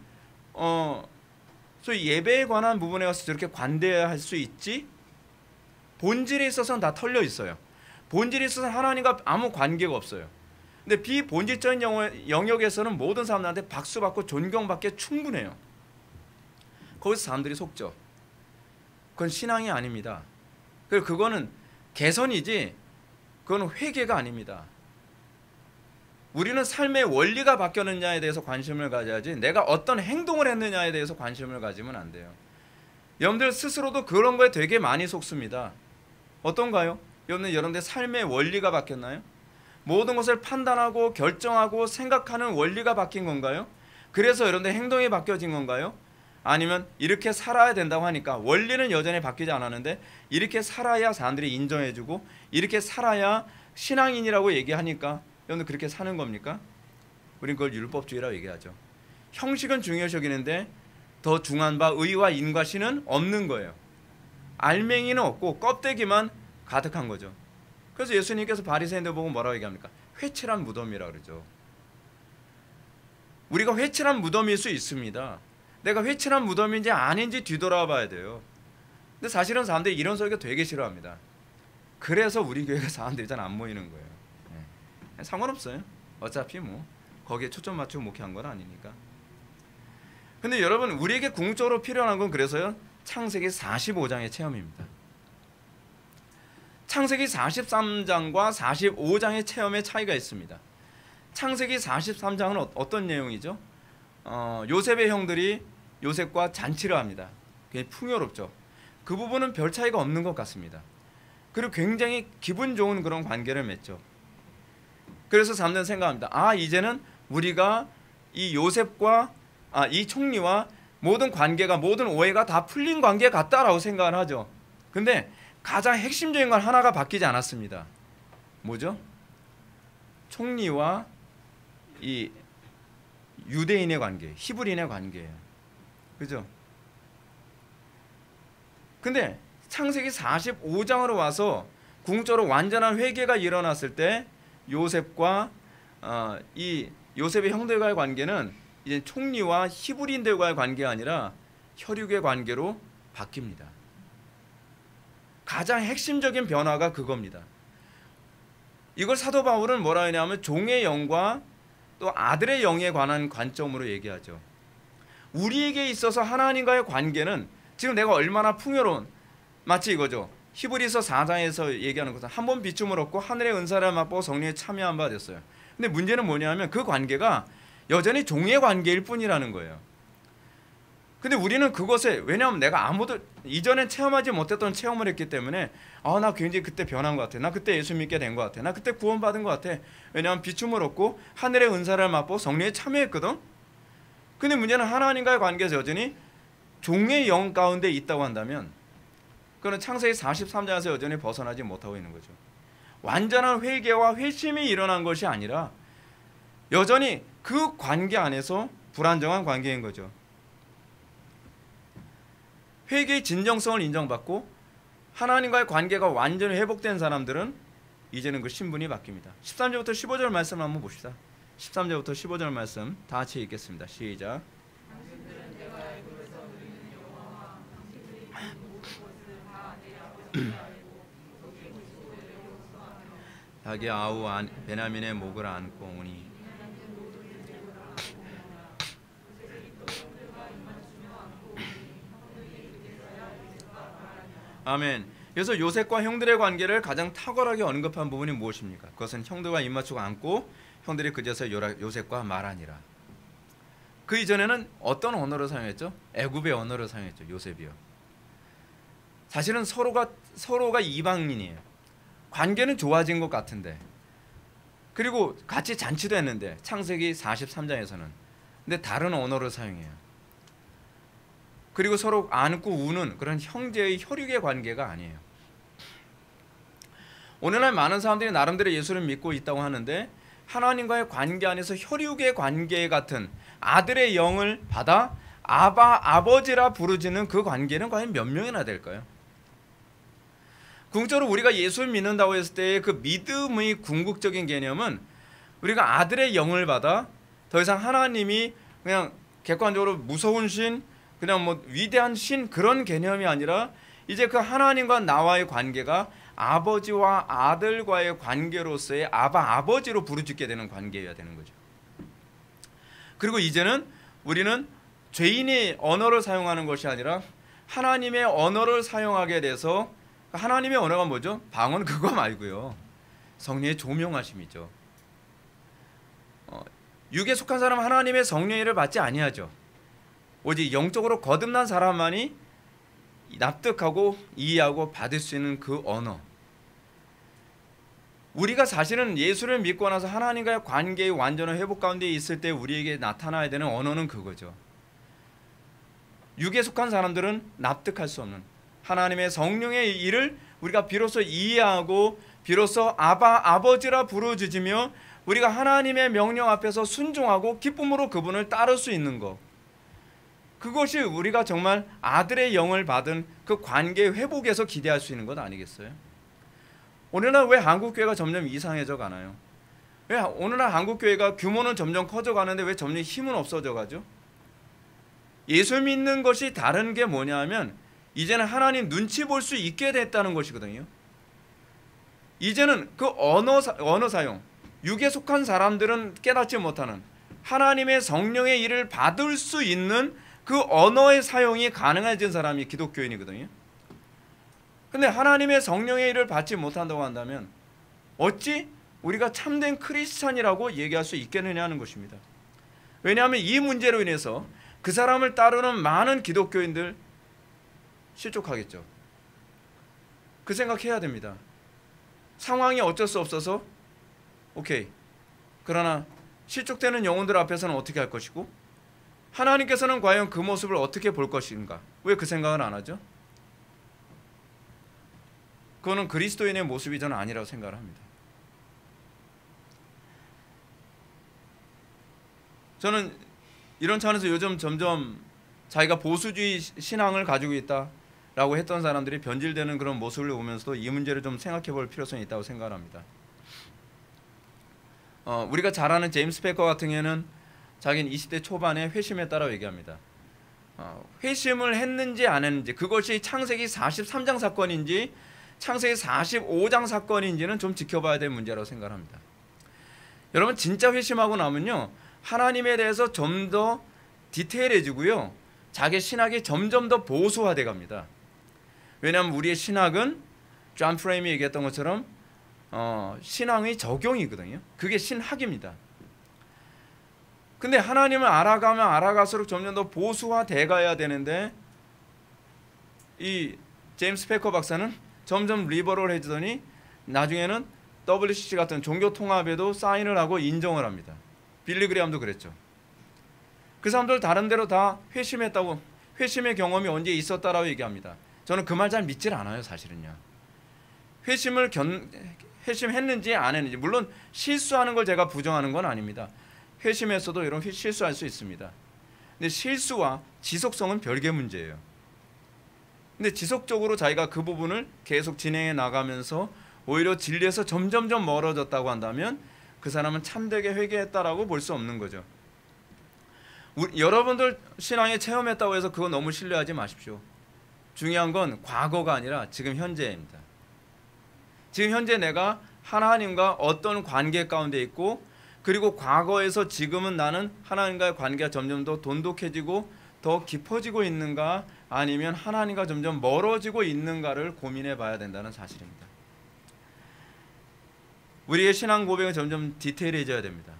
소위 예배에 관한 부분에 가서 저렇게 관대할 수 있지? 본질에 있어서는 다 털려 있어요. 본질에 있어서는 하나님과 아무 관계가 없어요. 근데 비본질적인 영역에서는 모든 사람들한테 박수받고 존경받기에 충분해요. 거기서 사람들이 속죠. 그건 신앙이 아닙니다. 그리고 그거는 개선이지 그건 회개가 아닙니다. 우리는 삶의 원리가 바뀌었느냐에 대해서 관심을 가져야지 내가 어떤 행동을 했느냐에 대해서 관심을 가지면 안 돼요. 여러분들 스스로도 그런 거에 되게 많이 속습니다. 어떤가요? 여러분들 삶의 원리가 바뀌었나요? 모든 것을 판단하고 결정하고 생각하는 원리가 바뀐 건가요? 그래서 여러분들 행동이 바뀌어진 건가요? 아니면 이렇게 살아야 된다고 하니까 원리는 여전히 바뀌지 않았는데 이렇게 살아야 사람들이 인정해주고 이렇게 살아야 신앙인이라고 얘기하니까 여러분들 그렇게 사는 겁니까? 우린 그걸 율법주의라고 얘기하죠. 형식은 중요시 여기는데 더 중한 바 의와 인과 신은 없는 거예요. 알맹이는 없고 껍데기만 가득한 거죠. 그래서 예수님께서 바리새인들 보고 뭐라고 얘기합니까? 회칠한 무덤이라고 그러죠. 우리가 회칠한 무덤일 수 있습니다. 내가 회칠한 무덤인지 아닌지 뒤돌아 봐야 돼요. 근데 사실은 사람들이 이런 설교 되게 싫어합니다. 그래서 우리 교회가 사람들이 잘 안 모이는 거예요. 네. 상관없어요. 어차피 뭐 거기에 초점 맞추고 목회한 건 아니니까. 근데 여러분 우리에게 궁극적으로 필요한 건 그래서요 창세기 45장의 체험입니다. 창세기 43장과 45장의 체험의 차이가 있습니다. 창세기 43장은 어떤 내용이죠? 요셉의 형들이 요셉과 잔치를 합니다. 굉장히 풍요롭죠. 그 부분은 별 차이가 없는 것 같습니다. 그리고 굉장히 기분 좋은 그런 관계를 맺죠. 그래서 사람들은 생각합니다. 이제는 우리가 이 요셉과 이 총리와 모든 관계가, 모든 오해가 다 풀린 관계 같다라고 생각을 하죠. 근데 가장 핵심적인 건 하나가 바뀌지 않았습니다. 뭐죠? 총리와 이 유대인의 관계, 히브리인의 관계예요. 그죠? 근데 창세기 45장으로 와서 궁극적으로 완전한 회개가 일어났을 때 요셉과 이 요셉의 형들과의 관계는 이제 총리와 히브리인들과의 관계가 아니라 혈육의 관계로 바뀝니다. 가장 핵심적인 변화가 그겁니다. 이걸 사도 바울은 뭐라 하냐면 종의 영과 또 아들의 영에 관한 관점으로 얘기하죠. 우리에게 있어서 하나님과의 관계는 지금 내가 얼마나 풍요로운, 마치 이거죠. 히브리서 4장에서 얘기하는 것은 한 번 비춤을 얻고 하늘의 은사를 맛보고 성령에 참여한 바 됐어요. 근데 문제는 뭐냐면 그 관계가 여전히 종의 관계일 뿐이라는 거예요. 근데 우리는 그것에, 왜냐하면 내가 아무도 이전에 체험하지 못했던 체험을 했기 때문에 나 굉장히 그때 변한 것 같아. 나 그때 예수 믿게 된 것 같아. 나 그때 구원받은 것 같아. 왜냐하면 비춤을 얻고 하늘의 은사를 맛보고 성령에 참여했거든. 근데 문제는 하나님과의 관계에서 여전히 종의 영 가운데 있다고 한다면 그는 창세기 43장에서 여전히 벗어나지 못하고 있는 거죠. 완전한 회개와 회심이 일어난 것이 아니라 여전히 그 관계 안에서 불안정한 관계인 거죠. 회개의 진정성을 인정받고 하나님과의 관계가 완전히 회복된 사람들은 이제는 그 신분이 바뀝니다. 13절부터 15절 말씀 한번 봅시다. 13절부터 15절 말씀 다 같이 읽겠습니다. 시작. 자기 아우 베냐민의 목을 안고 오니 아멘. 그래서 요셉과 형들의 관계를 가장 탁월하게 언급한 부분이 무엇입니까? 그것은 형들과 입맞추고 안고 형들이 그제서 요셉과 말하니라. 그 이전에는 어떤 언어를 사용했죠? 애굽의 언어를 사용했죠. 요셉이요. 사실은 서로가 이방인이에요. 관계는 좋아진 것 같은데, 그리고 같이 잔치도 했는데 창세기 43장에서는 근데 다른 언어를 사용해요. 그리고 서로 안고 우는 그런 형제의 혈육의 관계가 아니에요. 오늘날 많은 사람들이 나름대로 예수를 믿고 있다고 하는데 하나님과의 관계 안에서 혈육의 관계 같은 아들의 영을 받아 아버지라 부르짖는 그 관계는 과연 몇 명이나 될까요? 궁극적으로 우리가 예수를 믿는다고 했을 때 그 믿음의 궁극적인 개념은 우리가 아들의 영을 받아 더 이상 하나님이 그냥 객관적으로 무서운 신, 그냥 뭐 위대한 신 그런 개념이 아니라 이제 그 하나님과 나와의 관계가 아버지와 아들과의 관계로서의 아버지로 부르짖게 되는 관계여야 되는 거죠. 그리고 이제는 우리는 죄인의 언어를 사용하는 것이 아니라 하나님의 언어를 사용하게 돼서, 하나님의 언어가 뭐죠? 방언 그거 말고요. 성령의 조명하심이죠. 육에 속한 사람은 하나님의 성령의 일을 받지 아니하죠. 오직 영적으로 거듭난 사람만이 납득하고 이해하고 받을 수 있는 그 언어. 우리가 사실은 예수를 믿고 나서 하나님과의 관계의 완전한 회복 가운데 있을 때 우리에게 나타나야 되는 언어는 그거죠. 육에 속한 사람들은 납득할 수 없는 하나님의 성령의 일을 우리가 비로소 이해하고 비로소 아버지라 부르짖으며 우리가 하나님의 명령 앞에서 순종하고 기쁨으로 그분을 따를 수 있는 것, 그것이 우리가 정말 아들의 영을 받은 그 관계 회복에서 기대할 수 있는 것 아니겠어요? 오늘날 왜 한국교회가 점점 이상해져 가나요? 왜 오늘날 한국교회가 규모는 점점 커져가는데 왜 점점 힘은 없어져 가죠? 예수 믿는 것이 다른 게 뭐냐 하면 이제는 하나님 눈치 볼 수 있게 됐다는 것이거든요. 이제는 그 언어 사용, 육에 속한 사람들은 깨닫지 못하는 하나님의 성령의 일을 받을 수 있는 그 언어의 사용이 가능해진 사람이 기독교인이거든요. 근데 하나님의 성령의 일을 받지 못한다고 한다면 어찌 우리가 참된 크리스찬이라고 얘기할 수 있겠느냐는 것입니다. 왜냐하면 이 문제로 인해서 그 사람을 따르는 많은 기독교인들 실족하겠죠. 그 생각해야 됩니다. 상황이 어쩔 수 없어서 오케이. 그러나 실족되는 영혼들 앞에서는 어떻게 할 것이고 하나님께서는 과연 그 모습을 어떻게 볼 것인가? 왜 그 생각을 안 하죠? 그거는 그리스도인의 모습이 저는 아니라고 생각을 합니다. 저는 이런 차원에서 요즘 점점 자기가 보수주의 신앙을 가지고 있다라고 했던 사람들이 변질되는 그런 모습을 보면서도 이 문제를 좀 생각해 볼 필요성이 있다고 생각을 합니다. 우리가 잘 아는 제임스 패커 같은 경우에는 자기는 20대 초반에 회심했다라고 얘기합니다. 회심을 했는지 안 했는지, 그것이 창세기 43장 사건인지 창세기 45장 사건인지는 좀 지켜봐야 될 문제라고 생각합니다. 여러분, 진짜 회심하고 나면요, 하나님에 대해서 좀 더 디테일해지고요, 자기 신학이 점점 더 보수화돼 갑니다. 왜냐하면 우리의 신학은 존 프레임이 얘기했던 것처럼 신앙의 적용이거든요. 그게 신학입니다. 근데 하나님을 알아가면 알아갈수록 점점 더 보수화돼 가야 되는데 이 제임스 패커 박사는 점점 리버럴해지더니 나중에는 WCC 같은 종교 통합에도 사인을 하고 인정을 합니다. 빌리 그레함도 그랬죠. 그 사람들 다른 데로 다 회심했다고, 회심의 경험이 언제 있었다라고 얘기합니다. 저는 그 말 잘 믿질 않아요, 사실은요. 회심했는지 안 했는지, 물론 실수하는 걸 제가 부정하는 건 아닙니다. 회심했어도 이런 실수할 수 있습니다. 근데 실수와 지속성은 별개 문제예요. 근데 지속적으로 자기가 그 부분을 계속 진행해 나가면서 오히려 진리에서 점점점 멀어졌다고 한다면 그 사람은 참되게 회개했다라고 볼 수 없는 거죠. 여러분들 신앙에 체험했다고 해서 그거 너무 신뢰하지 마십시오. 중요한 건 과거가 아니라 지금 현재입니다. 지금 현재 내가 하나님과 어떤 관계 가운데 있고, 그리고 과거에서 지금은 나는 하나님과의 관계가 점점 더 돈독해지고 더 깊어지고 있는가, 아니면 하나님과 점점 멀어지고 있는가를 고민해 봐야 된다는 사실입니다. 우리의 신앙 고백은 점점 디테일해져야 됩니다.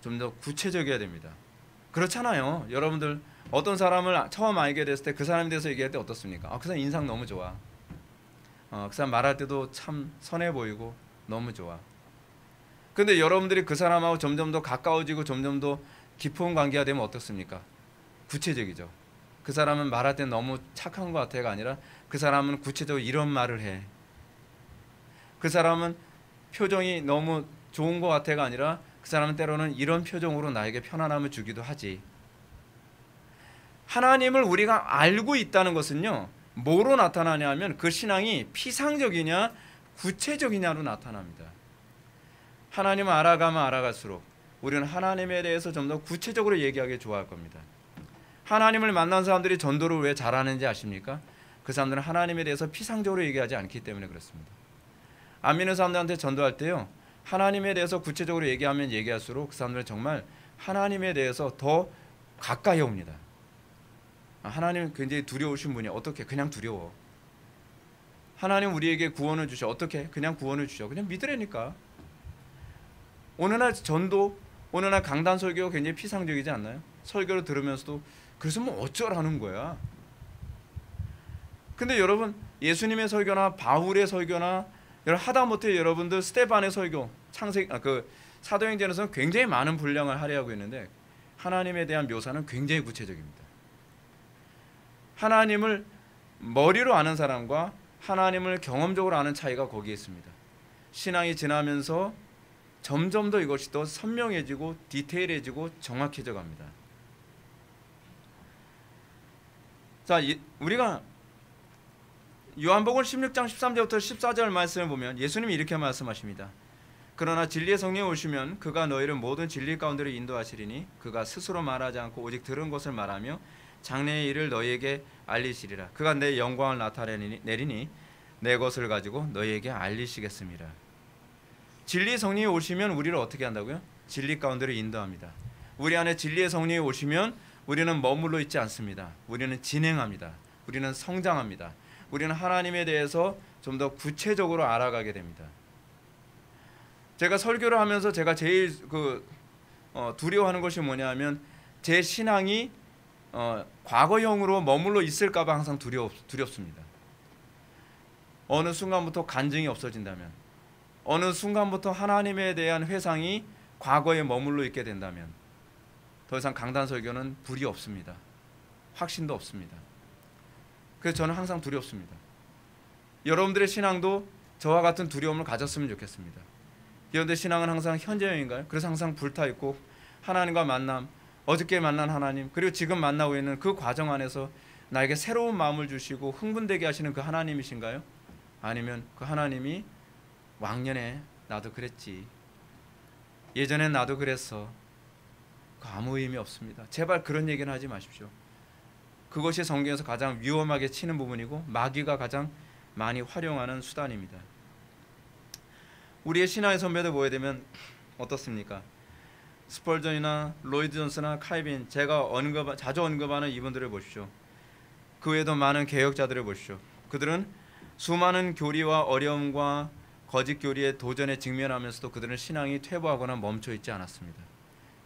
좀 더 구체적이어야 됩니다. 그렇잖아요. 여러분들 어떤 사람을 처음 알게 됐을 때 그 사람에 대해서 얘기할 때 어떻습니까? 그 사람 인상 너무 좋아. 그 사람 말할 때도 참 선해 보이고 너무 좋아. 근데 여러분들이 그 사람하고 점점 더 가까워지고 점점 더 깊은 관계가 되면 어떻습니까? 구체적이죠. 그 사람은 말할 때 너무 착한 것 같아가 아니라 그 사람은 구체적으로 이런 말을 해. 그 사람은 표정이 너무 좋은 것 같아가 아니라 그 사람은 때로는 이런 표정으로 나에게 편안함을 주기도 하지. 하나님을 우리가 알고 있다는 것은요, 뭐로 나타나냐면 그 신앙이 피상적이냐 구체적이냐로 나타납니다. 하나님을 알아가면 알아갈수록 우리는 하나님에 대해서 좀 더 구체적으로 얘기하기 좋아할 겁니다. 하나님을 만난 사람들이 전도를 왜 잘하는지 아십니까? 그 사람들은 하나님에 대해서 피상적으로 얘기하지 않기 때문에 그렇습니다. 안 믿는 사람들한테 전도할 때요, 하나님에 대해서 구체적으로 얘기하면 얘기할수록 그 사람들은 정말 하나님에 대해서 더 가까이 옵니다. 하나님 굉장히 두려우신 분이 어떻게? 그냥 두려워. 하나님 우리에게 구원을 주셔. 어떻게? 그냥 구원을 주셔. 그냥 믿으라니까. 어느 날 전도, 어느 날 강단 설교가 굉장히 피상적이지 않나요? 설교를 들으면서도 그래서 뭐 어쩌라는 거야. 근데 여러분, 예수님의 설교나 바울의 설교나 하다못해 여러분들 스데반의 설교, 사도행전에서는 굉장히 많은 분량을 할애하고 있는데 하나님에 대한 묘사는 굉장히 구체적입니다. 하나님을 머리로 아는 사람과 하나님을 경험적으로 아는 차이가 거기에 있습니다. 신앙이 지나면서 점점 더 이것이 더 선명해지고 디테일해지고 정확해져 갑니다. 자, 우리가 요한복음 16장 13절부터 14절 말씀을 보면 예수님이 이렇게 말씀하십니다. 그러나 진리의 성령이 오시면 그가 너희를 모든 진리 가운데로 인도하시리니 그가 스스로 말하지 않고 오직 들은 것을 말하며 장래의 일을 너희에게 알리시리라. 그가 내 영광을 나타내리니 내 것을 가지고 너희에게 알리시겠습니다. 진리의 성령이 오시면 우리를 어떻게 한다고요? 진리 가운데로 인도합니다. 우리 안에 진리의 성령이 오시면 우리는 머물러 있지 않습니다. 우리는 진행합니다. 우리는 성장합니다. 우리는 하나님에 대해서 좀 더 구체적으로 알아가게 됩니다. 제가 설교를 하면서 제가 제일 두려워하는 것이 뭐냐면 제 신앙이 과거형으로 머물러 있을까봐 항상 두렵습니다. 어느 순간부터 간증이 없어진다면, 어느 순간부터 하나님에 대한 회상이 과거에 머물러 있게 된다면 더 이상 강단 설교는 불이 없습니다. 확신도 없습니다. 그래서 저는 항상 두렵습니다. 여러분들의 신앙도 저와 같은 두려움을 가졌으면 좋겠습니다. 여러분들의 신앙은 항상 현재형인가요? 그래서 항상 불타있고 하나님과 만남, 어저께 만난 하나님, 그리고 지금 만나고 있는 그 과정 안에서 나에게 새로운 마음을 주시고 흥분되게 하시는 그 하나님이신가요? 아니면 그 하나님이 왕년에 나도 그랬지, 예전엔 나도 그랬어, 아무 의미 없습니다. 제발 그런 얘기는 하지 마십시오. 그것이 성경에서 가장 위험하게 치는 부분이고 마귀가 가장 많이 활용하는 수단입니다. 우리의 신앙의 선배들 보게 되면 어떻습니까? 스펄전이나 로이드 존스나 칼빈, 제가 자주 언급하는 이분들을 보십시오. 그 외에도 많은 개혁자들을 보십시오. 그들은 수많은 교리와 어려움과 거짓 교리의 도전에 직면하면서도 그들은 신앙이 퇴보하거나 멈춰 있지 않았습니다.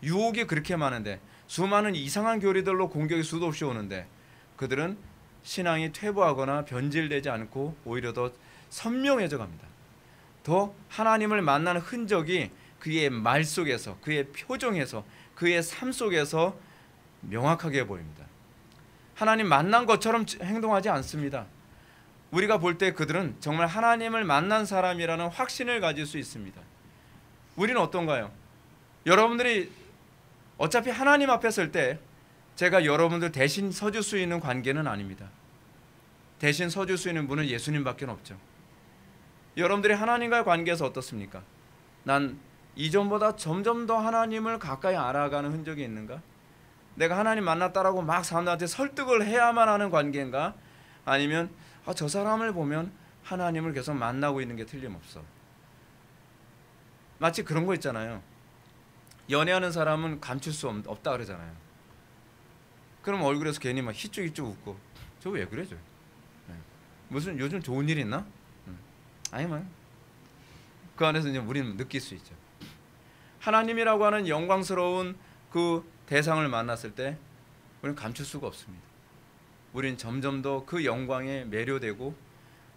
유혹이 그렇게 많은데, 수많은 이상한 교리들로 공격이 수도 없이 오는데 그들은 신앙이 퇴보하거나 변질되지 않고 오히려 더 선명해져 갑니다. 더 하나님을 만나는 흔적이 그의 말 속에서, 그의 표정에서, 그의 삶 속에서 명확하게 보입니다. 하나님 만난 것처럼 행동하지 않습니다. 우리가 볼 때 그들은 정말 하나님을 만난 사람이라는 확신을 가질 수 있습니다. 우리는 어떤가요? 여러분들이 어차피 하나님 앞에 설 때 제가 여러분들 대신 서줄 수 있는 관계는 아닙니다. 대신 서줄 수 있는 분은 예수님밖에 없죠. 여러분들이 하나님과의 관계에서 어떻습니까? 난 이전보다 점점 더 하나님을 가까이 알아가는 흔적이 있는가? 내가 하나님 만났다라고 막 사람들한테 설득을 해야만 하는 관계인가? 아니면 저 사람을 보면 하나님을 계속 만나고 있는 게 틀림없어. 마치 그런 거 있잖아요. 연애하는 사람은 감출 수 없다 그러잖아요. 그럼 얼굴에서 괜히 막 희쭉희쭉 웃고, 저 왜 그래 저? 무슨 요즘 좋은 일 있나? 아니면 그 안에서 이제 우리는 느낄 수 있죠. 하나님이라고 하는 영광스러운 그 대상을 만났을 때 우리는 감출 수가 없습니다. 우리는 점점 더 그 영광에 매료되고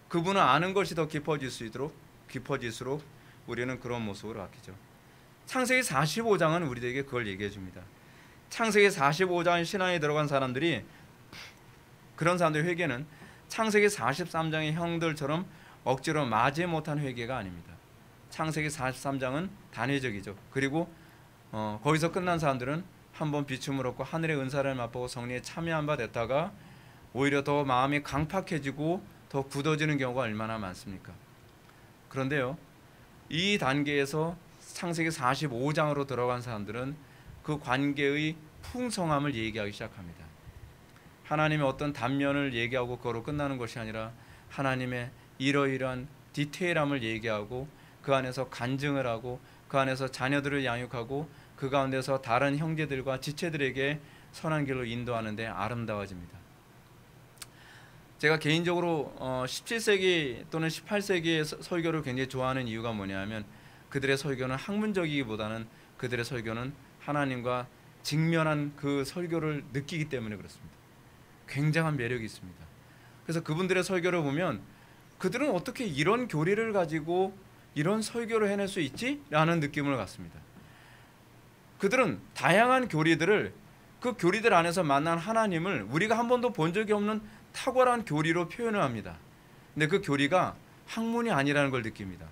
그분을 아는 것이 더 깊어질수록 우리는 그런 모습으로 바뀌죠. 창세기 45장은 우리에게 그걸 얘기해 줍니다. 창세기 45장 신앙에 들어간 사람들이, 그런 사람들의 회개는 창세기 43장의 형들처럼 억지로 맞지 못한 회개가 아닙니다. 창세기 43장은 단회적이죠. 그리고 거기서 끝난 사람들은 한번 비춤을 얻고 하늘의 은사를 맛보고 성령에 참여한 바 됐다가 오히려 더 마음이 강팍해지고 더 굳어지는 경우가 얼마나 많습니까? 그런데요, 이 단계에서 창세기 45장으로 들어간 사람들은 그 관계의 풍성함을 얘기하기 시작합니다. 하나님의 어떤 단면을 얘기하고 그거로 끝나는 것이 아니라 하나님의 이러이러한 디테일함을 얘기하고 그 안에서 간증을 하고 그 안에서 자녀들을 양육하고 그 가운데서 다른 형제들과 지체들에게 선한 길로 인도하는데 아름다워집니다. 제가 개인적으로 17세기 또는 18세기의 설교를 굉장히 좋아하는 이유가 뭐냐면 그들의 설교는 학문적이기보다는 그들의 설교는 하나님과 직면한 그 설교를 느끼기 때문에 그렇습니다. 굉장한 매력이 있습니다. 그래서 그분들의 설교를 보면 그들은 어떻게 이런 교리를 가지고 이런 설교를 해낼 수 있지? 라는 느낌을 갖습니다. 그들은 다양한 교리들을, 그 교리들 안에서 만난 하나님을 우리가 한 번도 본 적이 없는 탁월한 교리로 표현을 합니다. 근데 그 교리가 학문이 아니라는 걸 느낍니다.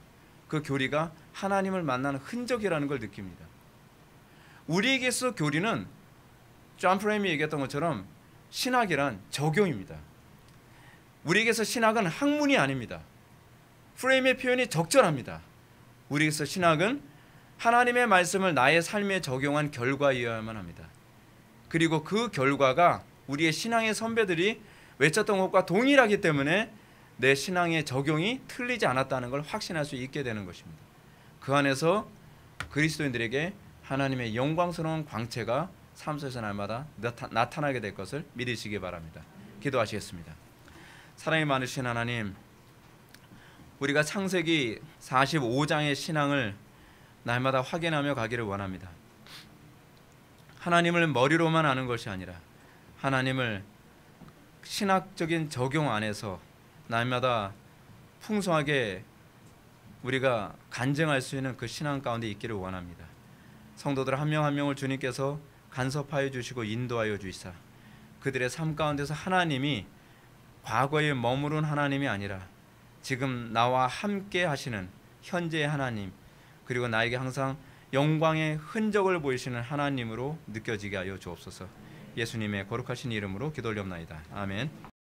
그 교리가 하나님을 만나는 흔적이라는 걸 느낍니다. 우리에게 있어 교리는 존 프레임이 얘기했던 것처럼 신학이란 적용입니다. 우리에게서 신학은 학문이 아닙니다. 프레임의 표현이 적절합니다. 우리에게서 신학은 하나님의 말씀을 나의 삶에 적용한 결과이어야만 합니다. 그리고 그 결과가 우리의 신앙의 선배들이 외쳤던 것과 동일하기 때문에 내 신앙의 적용이 틀리지 않았다는 걸 확신할 수 있게 되는 것입니다. 그 안에서 그리스도인들에게 하나님의 영광스러운 광채가 삶 속에서 날마다 나타나게 될 것을 믿으시기 바랍니다. 기도하시겠습니다. 사랑이 많으신 하나님, 우리가 창세기 45장의 신앙을 날마다 확인하며 가기를 원합니다. 하나님을 머리로만 아는 것이 아니라 하나님을 신학적인 적용 안에서 날마다 풍성하게 우리가 간증할 수 있는 그 신앙 가운데 있기를 원합니다. 성도들 한 명 한 명을 주님께서 간섭하여 주시고 인도하여 주시사 그들의 삶 가운데서 하나님이 과거에 머무른 하나님이 아니라 지금 나와 함께 하시는 현재의 하나님, 그리고 나에게 항상 영광의 흔적을 보이시는 하나님으로 느껴지게 하여 주옵소서. 예수님의 거룩하신 이름으로 기도 올려옵나이다. 아멘.